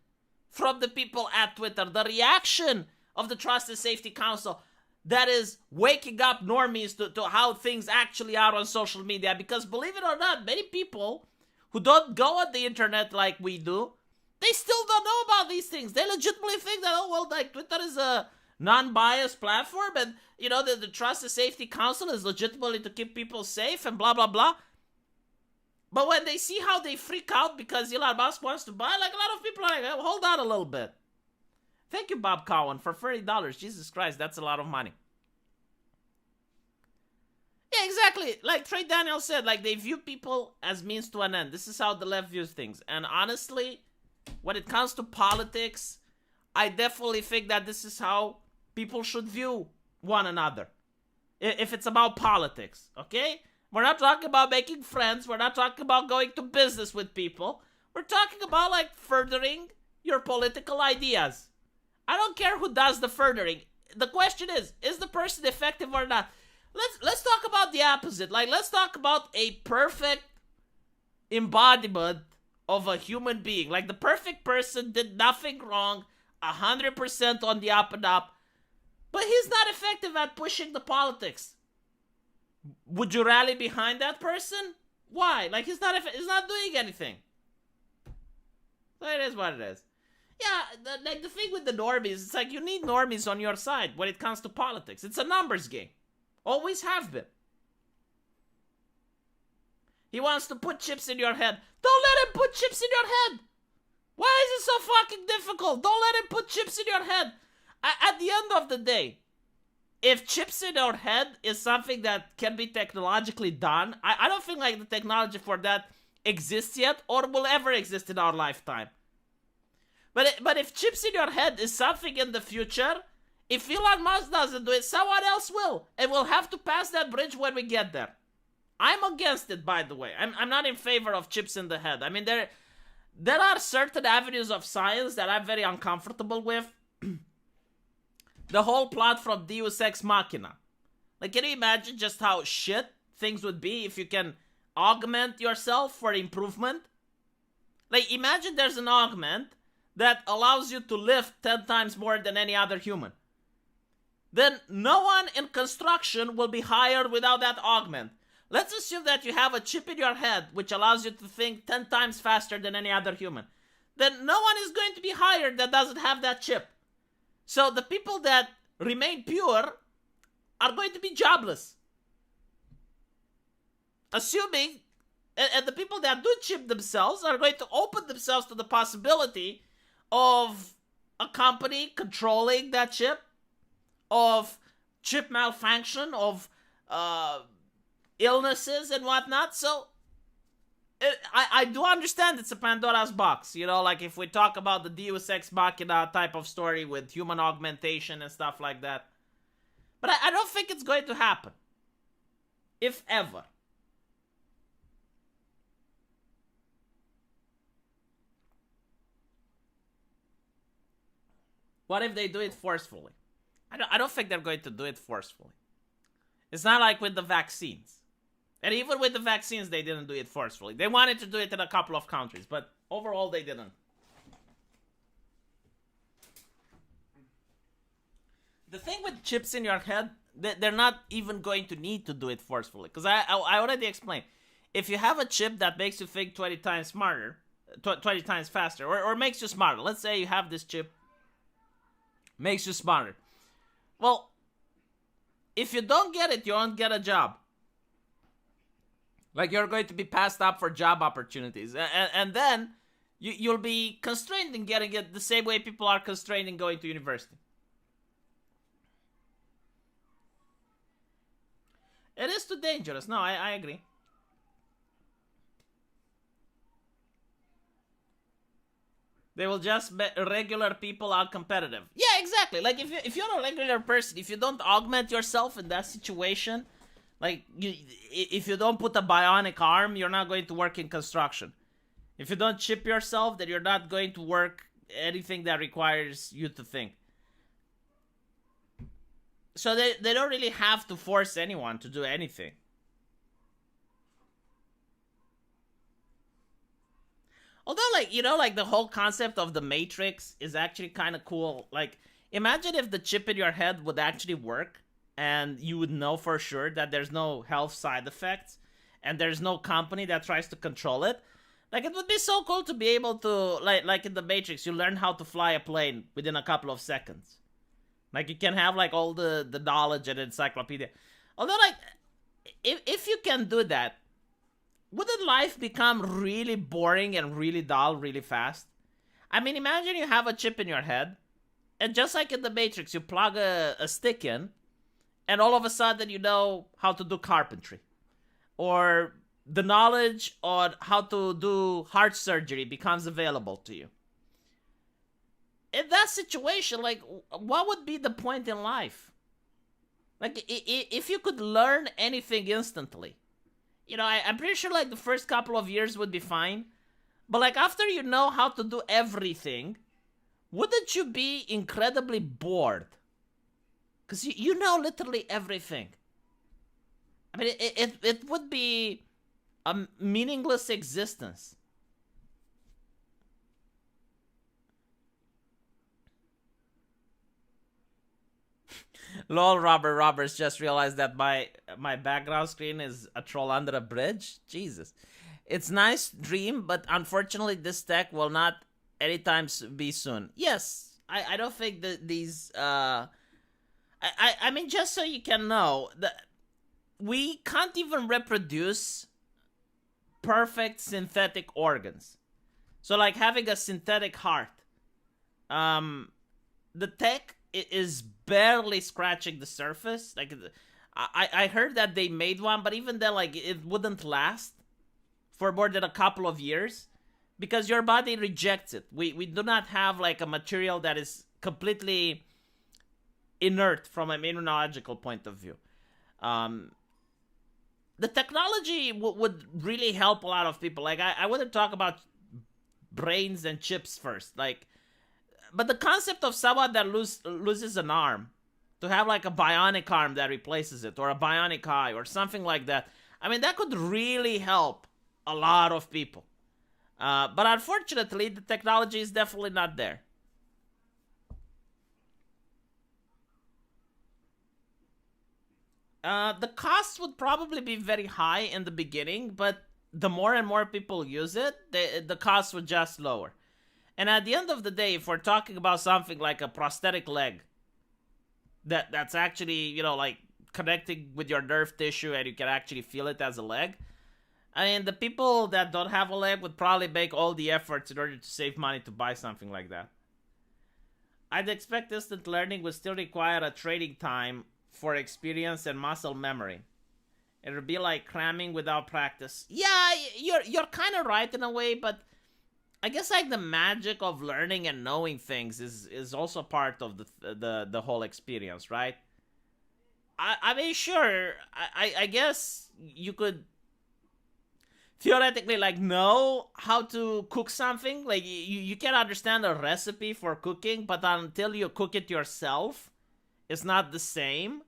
Speaker 1: from the people at Twitter, the reaction of the Trust and Safety Council, that is waking up normies to how things actually are on social media. Because believe it or not, many people who don't go on the internet like we do, they still don't know about these things. They legitimately think that, oh, well, like, Twitter is a non-biased platform, and, you know, the Trust and Safety Council is legitimately to keep people safe and blah, blah, blah. But when they see how they freak out because Elon Musk wants to buy, like, a lot of people are like, oh, hold on a little bit. Thank you, Bob Cowan, for $30. Jesus Christ, that's a lot of money. Yeah, exactly. Like Trey Daniels said, like, they view people as means to an end. This is how the left views things. And honestly, when it comes to politics, I definitely think that this is how people should view one another. If it's about politics, okay? We're not talking about making friends. We're not talking about going to business with people. We're talking about, like, furthering your political ideas. I don't care who does the furthering. The question is the person effective or not? Let's talk about the opposite. Like, let's talk about a perfect embodiment of a human being. Like, the perfect person did nothing wrong, 100% on the up and up, but he's not effective at pushing the politics. Would you rally behind that person? Why? Like, he's not doing anything. So it is what it is. Yeah, the thing with the normies, it's like you need normies on your side when it comes to politics. It's a numbers game. Always have been. He wants to put chips in your head. Don't let him put chips in your head. Why is it so fucking difficult? Don't let him put chips in your head. At the end of the day, if chips in your head is something that can be technologically done, I don't think like the technology for that exists yet or will ever exist in our lifetime. But if chips in your head is something in the future, if Elon Musk doesn't do it, someone else will. And we'll have to pass that bridge when we get there. I'm against it, by the way. I'm not in favor of chips in the head. I mean, there are certain avenues of science that I'm very uncomfortable with. The whole plot from Deus Ex Machina. Like, can you imagine just how shit things would be if you can augment yourself for improvement? Like, imagine there's an augment that allows you to lift 10 times more than any other human. Then no one in construction will be hired without that augment. Let's assume that you have a chip in your head which allows you to think 10 times faster than any other human. Then no one is going to be hired that doesn't have that chip. So the people that remain pure are going to be jobless. Assuming, and the people that do chip themselves are going to open themselves to the possibility of a company controlling that chip, of chip malfunction, of illnesses and whatnot. So I do understand it's a Pandora's box, you know, like if we talk about the Deus Ex Machina type of story with human augmentation and stuff like that. But I don't think it's going to happen. If ever. What if they do it forcefully? I don't think they're going to do it forcefully. It's not like with the vaccines. And even with the vaccines, they didn't do it forcefully. They wanted to do it in a couple of countries, but overall, they didn't. The thing with chips in your head, they're not even going to need to do it forcefully. Because I already explained. If you have a chip that makes you think 20 times smarter, 20 times faster, or makes you smarter. Let's say you have this chip, makes you smarter. Well, if you don't get it, you won't get a job. Like you're going to be passed up for job opportunities, and then you'll be constrained in getting it the same way people are constrained in going to university. It is too dangerous. No, I agree. They will just make regular people are competitive. Yeah, exactly. Like if you're a regular person, if you don't augment yourself in that situation, like if you don't put a bionic arm, you're not going to work in construction. If you don't chip yourself, then you're not going to work anything that requires you to think. So they don't really have to force anyone to do anything. Although, like, like the whole concept of the Matrix is actually kind of cool. Like, imagine if the chip in your head would actually work and you would know for sure that there's no health side effects and there's no company that tries to control it. Like, it would be so cool to be able to, like in the Matrix, you learn how to fly a plane within a couple of seconds. Like, you can have, like, all the knowledge and encyclopedia. Although, like, if you can do that, wouldn't life become really boring and really dull really fast? I mean, imagine you have a chip in your head, and just like in the Matrix, you plug a stick in, and all of a sudden you know how to do carpentry. Or the knowledge on how to do heart surgery becomes available to you. In that situation, like, what would be the point in life? Like, if you could learn anything instantly, I'm pretty sure, like, the first couple of years would be fine. But, like, after you know how to do everything, wouldn't you be incredibly bored? Because you know literally everything. I mean, it would be a meaningless existence. Lol, Roberts just realized that my background screen is a troll under a bridge. Jesus. It's nice dream, but unfortunately this tech will not anytime be soon. Yes, I don't think that these I mean, just so you can know, that we can't even reproduce perfect synthetic organs. So, like, having a synthetic heart, the tech is barely scratching the surface. Like, I heard that they made one, but even then, like, it wouldn't last for more than a couple of years because your body rejects it. We do not have, like, a material that is completely inert from an immunological point of view. The technology would really help a lot of people. Like, I wouldn't talk about brains and chips first. Like, but the concept of someone that loses an arm, to have, like, a bionic arm that replaces it, or a bionic eye, or something like that, I mean, that could really help a lot of people. But unfortunately, the technology is definitely not there. The cost would probably be very high in the beginning, but the more and more people use it, the cost would just lower. And at the end of the day, if we're talking about something like a prosthetic leg that's actually, like, connecting with your nerve tissue and you can actually feel it as a leg, I mean, the people that don't have a leg would probably make all the efforts in order to save money to buy something like that. I'd expect instant learning would still require a training time for experience and muscle memory. It would be like cramming without practice. Yeah, you're kind of right in a way, but I guess, like, the magic of learning and knowing things is also part of the whole experience, right? I mean, sure, I guess you could theoretically, like, know how to cook something. Like, you can understand a recipe for cooking, but until you cook it yourself, it's not the same.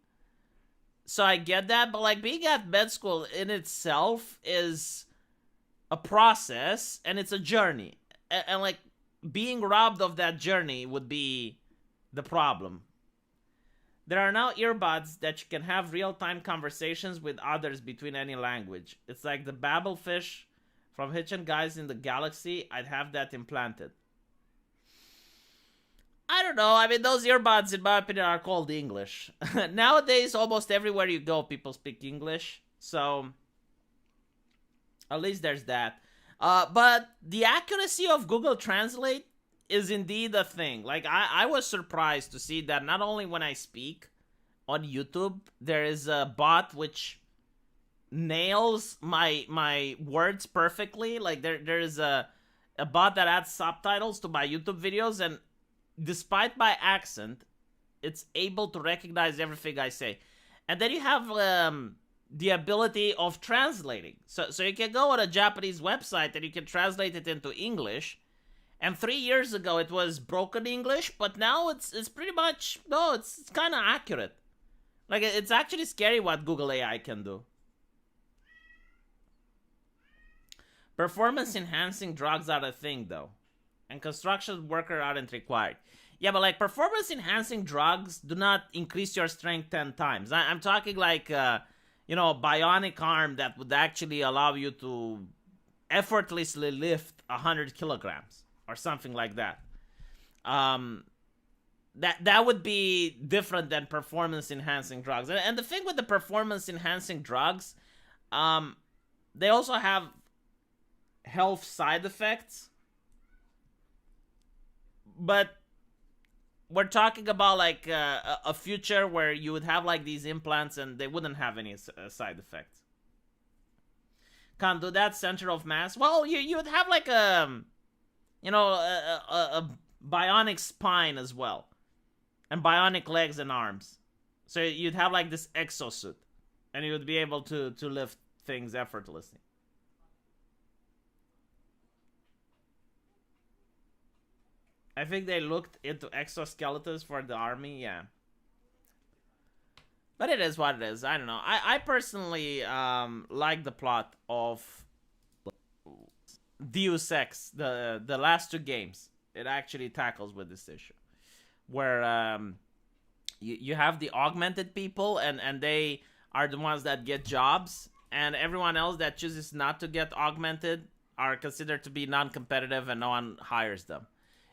Speaker 1: So I get that, but, like, being at med school in itself is a process and it's a journey. And like, being robbed of that journey would be the problem. There are now earbuds that you can have real-time conversations with others between any language. It's like the Babelfish from Hitchin' Guys in the Galaxy. I'd have that implanted. I don't know. I mean, those earbuds, in my opinion, are called English. Nowadays, almost everywhere you go, people speak English. So, At least there's that. But the accuracy of Google Translate is indeed a thing. Like I was surprised to see that not only when I speak on YouTube, there is a bot which nails my words perfectly. Like there's a bot that adds subtitles to my YouTube videos, and despite my accent, it's able to recognize everything I say. And then you have the ability of translating. So you can go on a Japanese website and you can translate it into English. And 3 years ago it was broken English, but now it's pretty much no, it's kind of accurate. Like it's actually scary what Google AI can do. Performance enhancing drugs are a thing though, and construction worker aren't required. Yeah, but like performance enhancing drugs do not increase your strength 10 times. I'm talking like bionic arm that would actually allow you to effortlessly lift 100 kilograms or something like that. That would be different than performance enhancing drugs. And the thing with the performance enhancing drugs, they also have health side effects. But we're talking about like a future where you would have like these implants and they wouldn't have any side effects. Can't do that. Center of mass. Well, you would have like a bionic spine as well, and bionic legs and arms. So you'd have like this exosuit, and you would be able to lift things effortlessly. I think they looked into exoskeletons for the army, yeah. But it is what it is. I don't know. I personally like the plot of Deus Ex, the last two games. It actually tackles with this issue. Where you have the augmented people, and they are the ones that get jobs. And everyone else that chooses not to get augmented are considered to be non-competitive and no one hires them.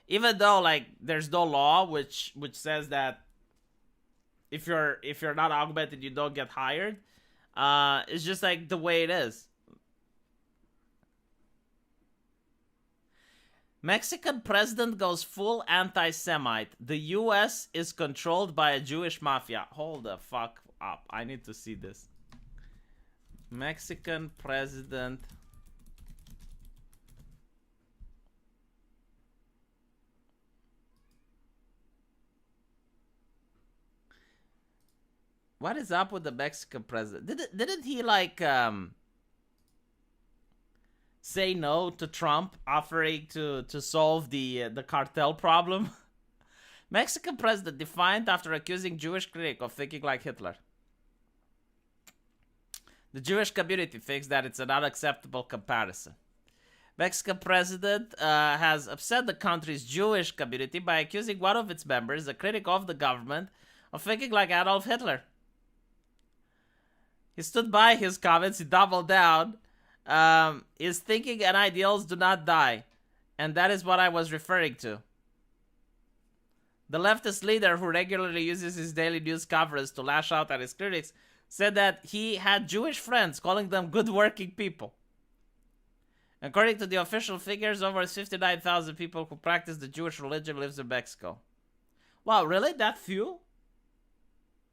Speaker 1: Even though like there's no law which says that if you're not augmented you don't get hired, it's just like the way it is. Mexican president goes full anti-Semite. The U.S. is controlled by a Jewish mafia. Hold the fuck up. I need to see this. Mexican president. What is up with the Mexican president? Didn't he like say no to Trump offering to solve the cartel problem? Mexican president defiant after accusing Jewish critic of thinking like Hitler. The Jewish community thinks that it's an unacceptable comparison. Mexican president has upset the country's Jewish community by accusing one of its members, a critic of the government, of thinking like Adolf Hitler. He stood by his comments, he doubled down. His thinking and ideals do not die. And that is what I was referring to. The leftist leader, who regularly uses his daily news coverage to lash out at his critics, said that he had Jewish friends, calling them good working people. According to the official figures, over 59,000 people who practice the Jewish religion lives in Mexico. Wow, really? That few?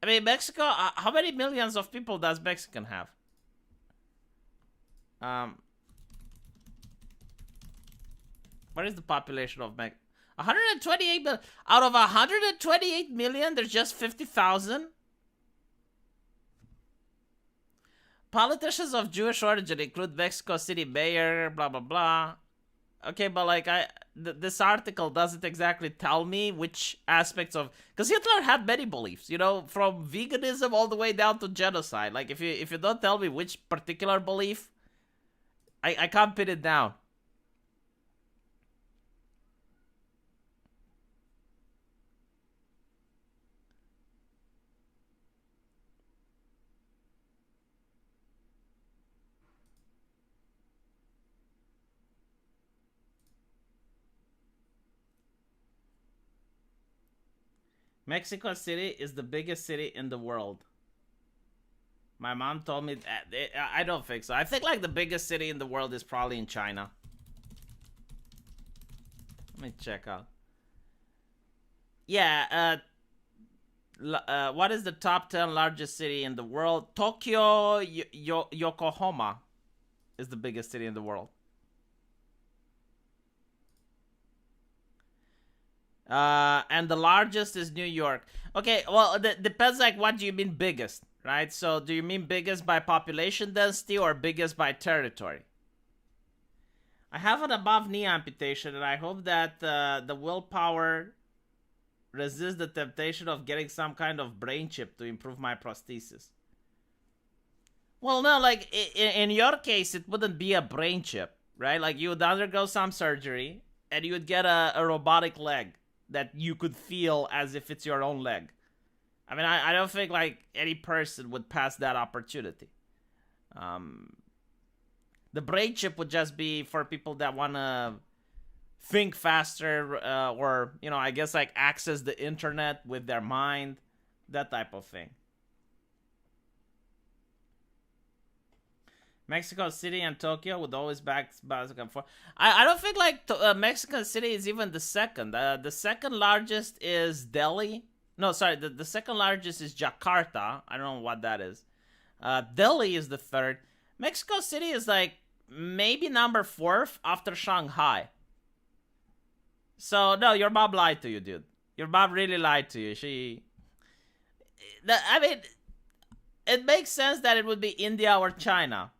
Speaker 1: I mean, Mexico, how many millions of people does Mexico have? What is the population of Mexico? 128 million. Out of 128 million, there's just 50,000? Politicians of Jewish origin include Mexico City mayor, blah, blah, blah. Okay, but like this article doesn't exactly tell me which aspects of, because Hitler had many beliefs, from veganism all the way down to genocide. Like if you don't tell me which particular belief, I can't pin it down. Mexico City is the biggest city in the world. My mom told me that I don't think so. I think like the biggest city in the world is probably in China. Let me check out. Yeah, what is the top 10 largest city in the world? Tokyo, Yokohama is the biggest city in the world. And the largest is New York. Okay, well, it depends like what do you mean biggest, right? So do you mean biggest by population density or biggest by territory? I have an above knee amputation, and I hope that the willpower resists the temptation of getting some kind of brain chip to improve my prosthesis. Well, no, like in your case, it wouldn't be a brain chip, right? Like you would undergo some surgery, and you would get a robotic leg that you could feel as if it's your own leg. I mean, I don't think like any person would pass that opportunity. The brain chip would just be for people that want to think faster, or, you know, I guess like access the internet with their mind, that type of thing. Mexico City and Tokyo would always back and forth. I don't think like Mexico City is even the second. The second largest is Delhi. No, sorry. The second largest is Jakarta. I don't know what that is. Delhi is the third. Mexico City is like maybe number 4th after Shanghai. So no, your mom lied to you, dude. Your mom really lied to you. I mean, it makes sense that it would be India or China.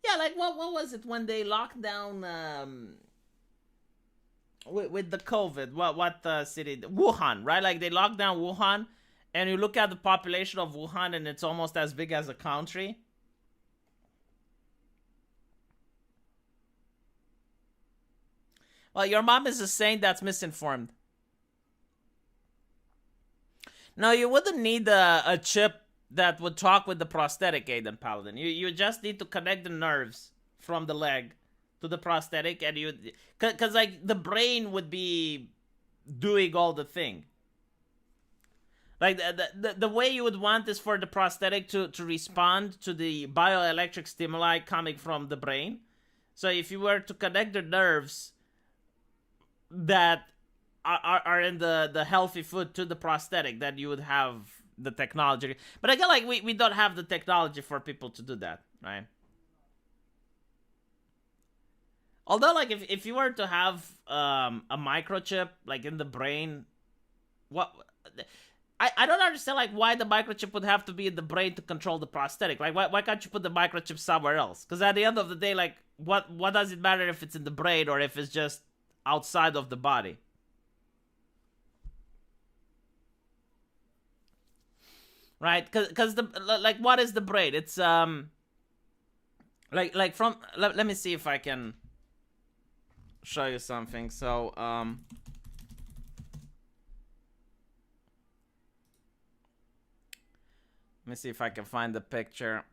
Speaker 1: Yeah, like what was it when they locked down with the COVID? What city? Wuhan, right? Like they locked down Wuhan, and you look at the population of Wuhan, and it's almost as big as a country. Well, your mom is a saint that's misinformed. No, you wouldn't need a chip that would talk with the prosthetic, Aiden Paladin. You just need to connect the nerves from the leg to the prosthetic, and you, cause like the brain would be doing all the thing. Like the way you would want is for the prosthetic to respond to the bioelectric stimuli coming from the brain. So if you were to connect the nerves that are in the healthy foot to the prosthetic, then you would have the technology. But again, like we don't have the technology for people to do that, right? Although, like if you were to have a microchip like in the brain, what I don't understand like why the microchip would have to be in the brain to control the prosthetic. Like why can't you put the microchip somewhere else? Because at the end of the day, like what does it matter if it's in the brain or if it's just outside of the body? Right? Because the like what is the brain? It's like from let me see if I can show you something. So let me see if I can find the picture.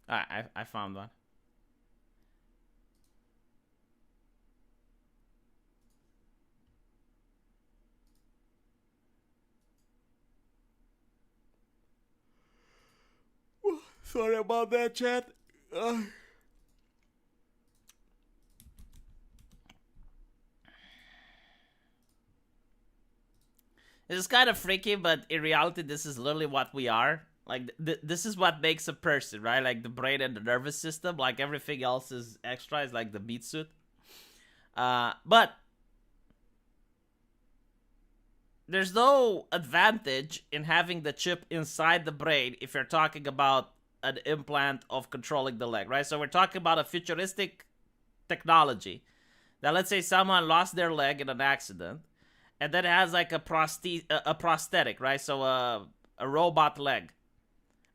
Speaker 1: I found one. Sorry about that, chat. It's kind of freaky, but in reality, this is literally what we are. Like, this is what makes a person, right? Like, the brain and the nervous system. Like, everything else is extra. It's like the meat suit. But there's no advantage in having the chip inside the brain if you're talking about an implant of controlling the leg, right? So we're talking about a futuristic technology that, let's say someone lost their leg in an accident, and then it has like a prosthetic, right? So a robot leg.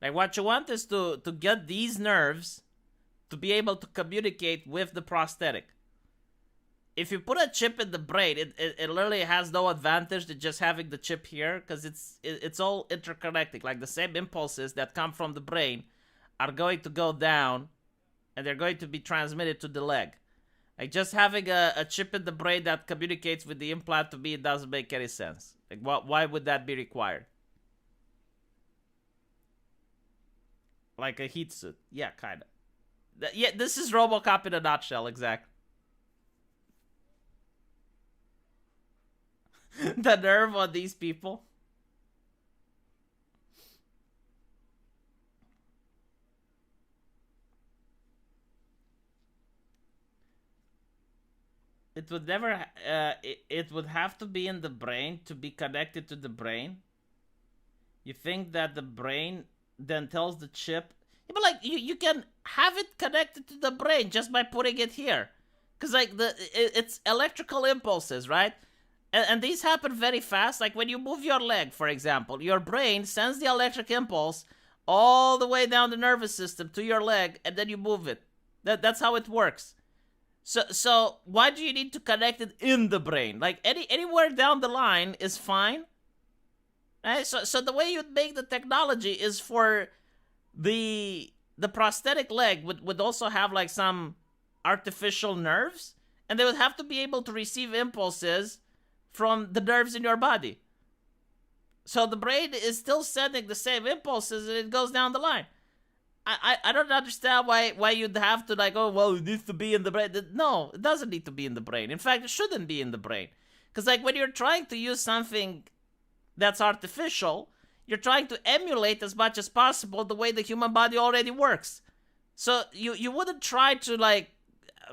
Speaker 1: Like what you want is to get these nerves to be able to communicate with the prosthetic. If you put a chip in the brain, it literally has no advantage to just having the chip here, because it's all interconnected. Like the same impulses that come from the brain are going to go down and they're going to be transmitted to the leg. Like, just having a chip in the brain that communicates with the implant, to me, it doesn't make any sense. Like, why would that be required? Like a heat suit. Yeah, kind of. Yeah, this is RoboCop in a nutshell, exactly. The nerve on these people. It would never. It would have to be in the brain to be connected to the brain. You think that the brain then tells the chip? Yeah, but like you can have it connected to the brain just by putting it here, because like it's electrical impulses, right? And these happen very fast. Like when you move your leg, for example, your brain sends the electric impulse all the way down the nervous system to your leg, and then you move it. That's how it works. So why do you need to connect it in the brain? Like anywhere down the line is fine. Right? So the way you'd make the technology is for the prosthetic leg would also have like some artificial nerves, and they would have to be able to receive impulses from the nerves in your body. So the brain is still sending the same impulses, and it goes down the line. I don't understand why you'd have to like, oh, well, it needs to be in the brain. No, it doesn't need to be in the brain. In fact, it shouldn't be in the brain. Because like when you're trying to use something that's artificial, you're trying to emulate as much as possible the way the human body already works. So you wouldn't try to like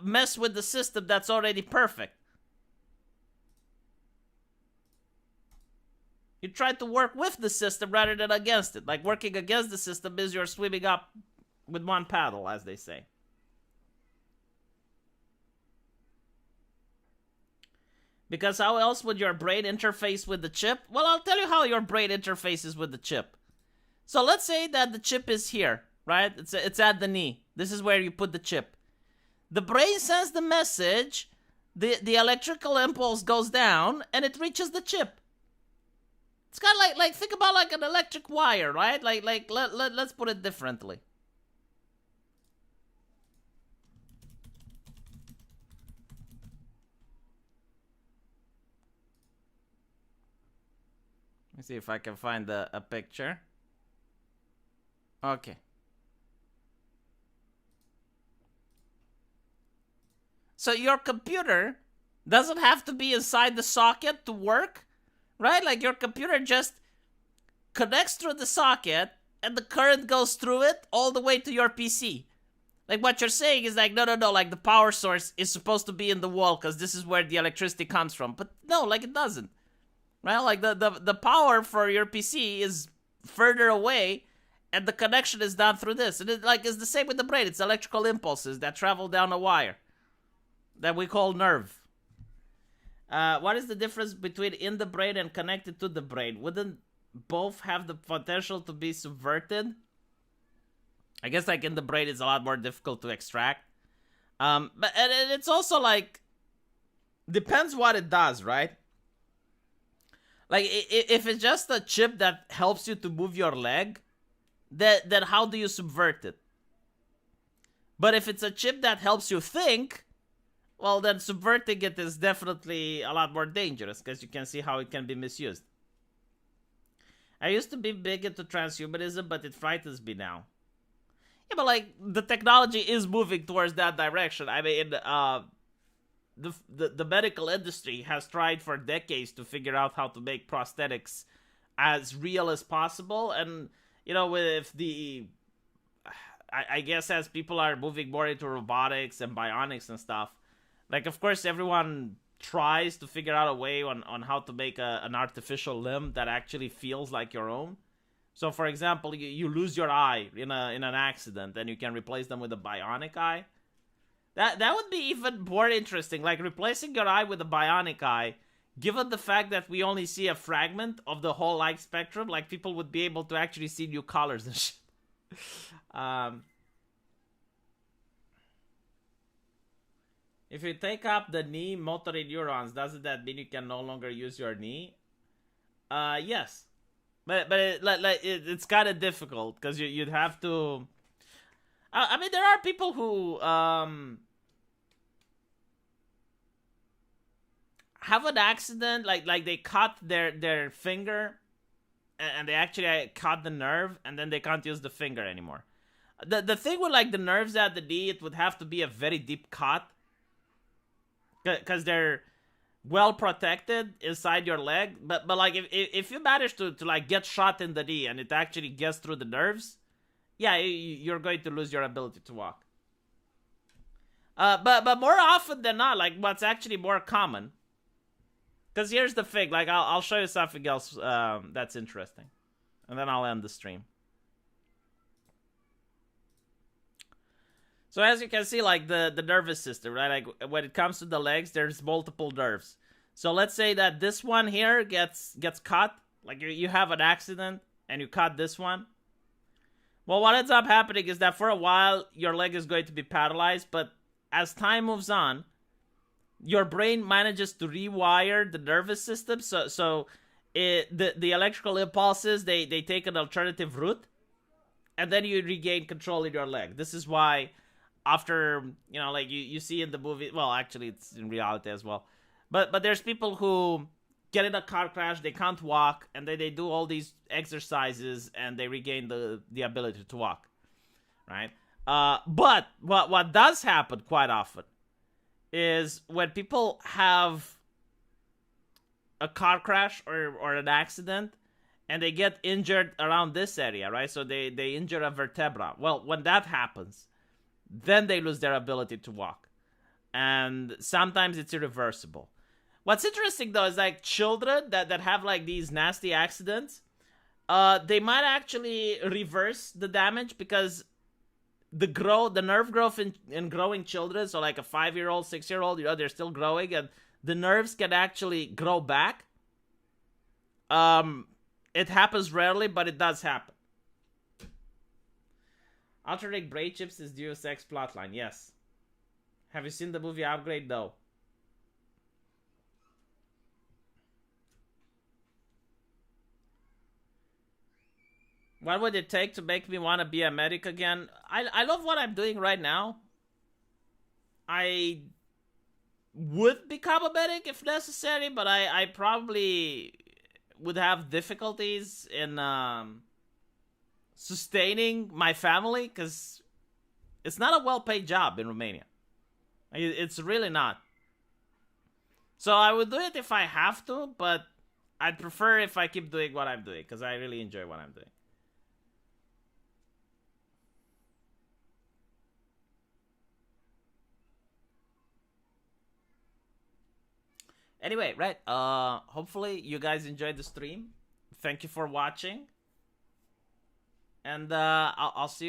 Speaker 1: mess with the system that's already perfect. You try to work with the system rather than against it. Like working against the system is you're swimming up with one paddle, as they say. Because how else would your brain interface with the chip? Well, I'll tell you how your brain interfaces with the chip. So let's say that the chip is here, right? It's at the knee. This is where you put the chip. The brain sends the message, the electrical impulse goes down, and it reaches the chip. It's kind of like think about like an electric wire, right? Let's put it differently. Let me see if I can find a picture. Okay. So your computer doesn't have to be inside the socket to work. Right? Like your computer just connects through the socket and the current goes through it all the way to your PC. Like what you're saying is like, no, like the power source is supposed to be in the wall because this is where the electricity comes from. But no, like it doesn't. Right? Like the power for your PC is further away and the connection is done through this. And it's the same with the brain. It's electrical impulses that travel down a wire that we call nerve. What is the difference between in the brain and connected to the brain? Wouldn't both have the potential to be subverted? I guess like in the brain it's a lot more difficult to extract. But and it's also like depends what it does, right? Like if it's just a chip that helps you to move your leg, then how do you subvert it? But if it's a chip that helps you think, well, then subverting it is definitely a lot more dangerous because you can see how it can be misused. I used to be big into transhumanism, but it frightens me now. Yeah, but like the technology is moving towards that direction. I mean, the medical industry has tried for decades to figure out how to make prosthetics as real as possible, and you know, with the, I guess as people are moving more into robotics and bionics and stuff. Like, of course, everyone tries to figure out a way on how to make an artificial limb that actually feels like your own. So, for example, you lose your eye in an accident, and you can replace them with a bionic eye. That would be even more interesting. Like, replacing your eye with a bionic eye, given the fact that we only see a fragment of the whole light spectrum, like, people would be able to actually see new colors and shit. If you take up the knee motor neurons, doesn't that mean you can no longer use your knee? Yes. But it's kind of difficult because you'd have to. I mean, there are people who have an accident, like they cut their finger, and they actually cut the nerve, and then they can't use the finger anymore. The thing with like the nerves at the knee, it would have to be a very deep cut, because they're well protected inside your leg. But like if you manage to like get shot in the knee and it actually gets through the nerves, yeah, you're going to lose your ability to walk. But more often than not, like what's actually more common. Because here's the thing, like I'll show you something else that's interesting, and then I'll end the stream. So as you can see, like the nervous system, right? Like when it comes to the legs, there's multiple nerves. So let's say that this one here gets cut, like you have an accident and you cut this one. Well, what ends up happening is that for a while your leg is going to be paralyzed, but as time moves on, your brain manages to rewire the nervous system, so the electrical impulses they take an alternative route, and then you regain control in your leg. This is why after, like you see in the movie, well, actually it's in reality as well, but there's people who get in a car crash, they can't walk, and they do all these exercises and they regain the ability to walk, right? But what does happen quite often is when people have a car crash or an accident and they get injured around this area, right? So they injure a vertebra. Well, when that happens, then they lose their ability to walk. And sometimes it's irreversible. What's interesting though is like children that have like these nasty accidents, they might actually reverse the damage because the nerve growth in growing children, so like a 5-year-old, 6-year-old, they're still growing, and the nerves can actually grow back. It happens rarely, but it does happen. Alternate brain chips is Deus Ex plotline. Yes. Have you seen the movie Upgrade? No. What would it take to make me want to be a medic again? I love what I'm doing right now. I would become a medic if necessary, but I probably would have difficulties in sustaining my family, because it's not a well-paid job in Romania. It's really not. So I would do it if I have to, but I'd prefer if I keep doing what I'm doing, because I really enjoy what I'm doing. Anyway, right, hopefully you guys enjoyed the stream. Thank you for watching. And I'll see you guys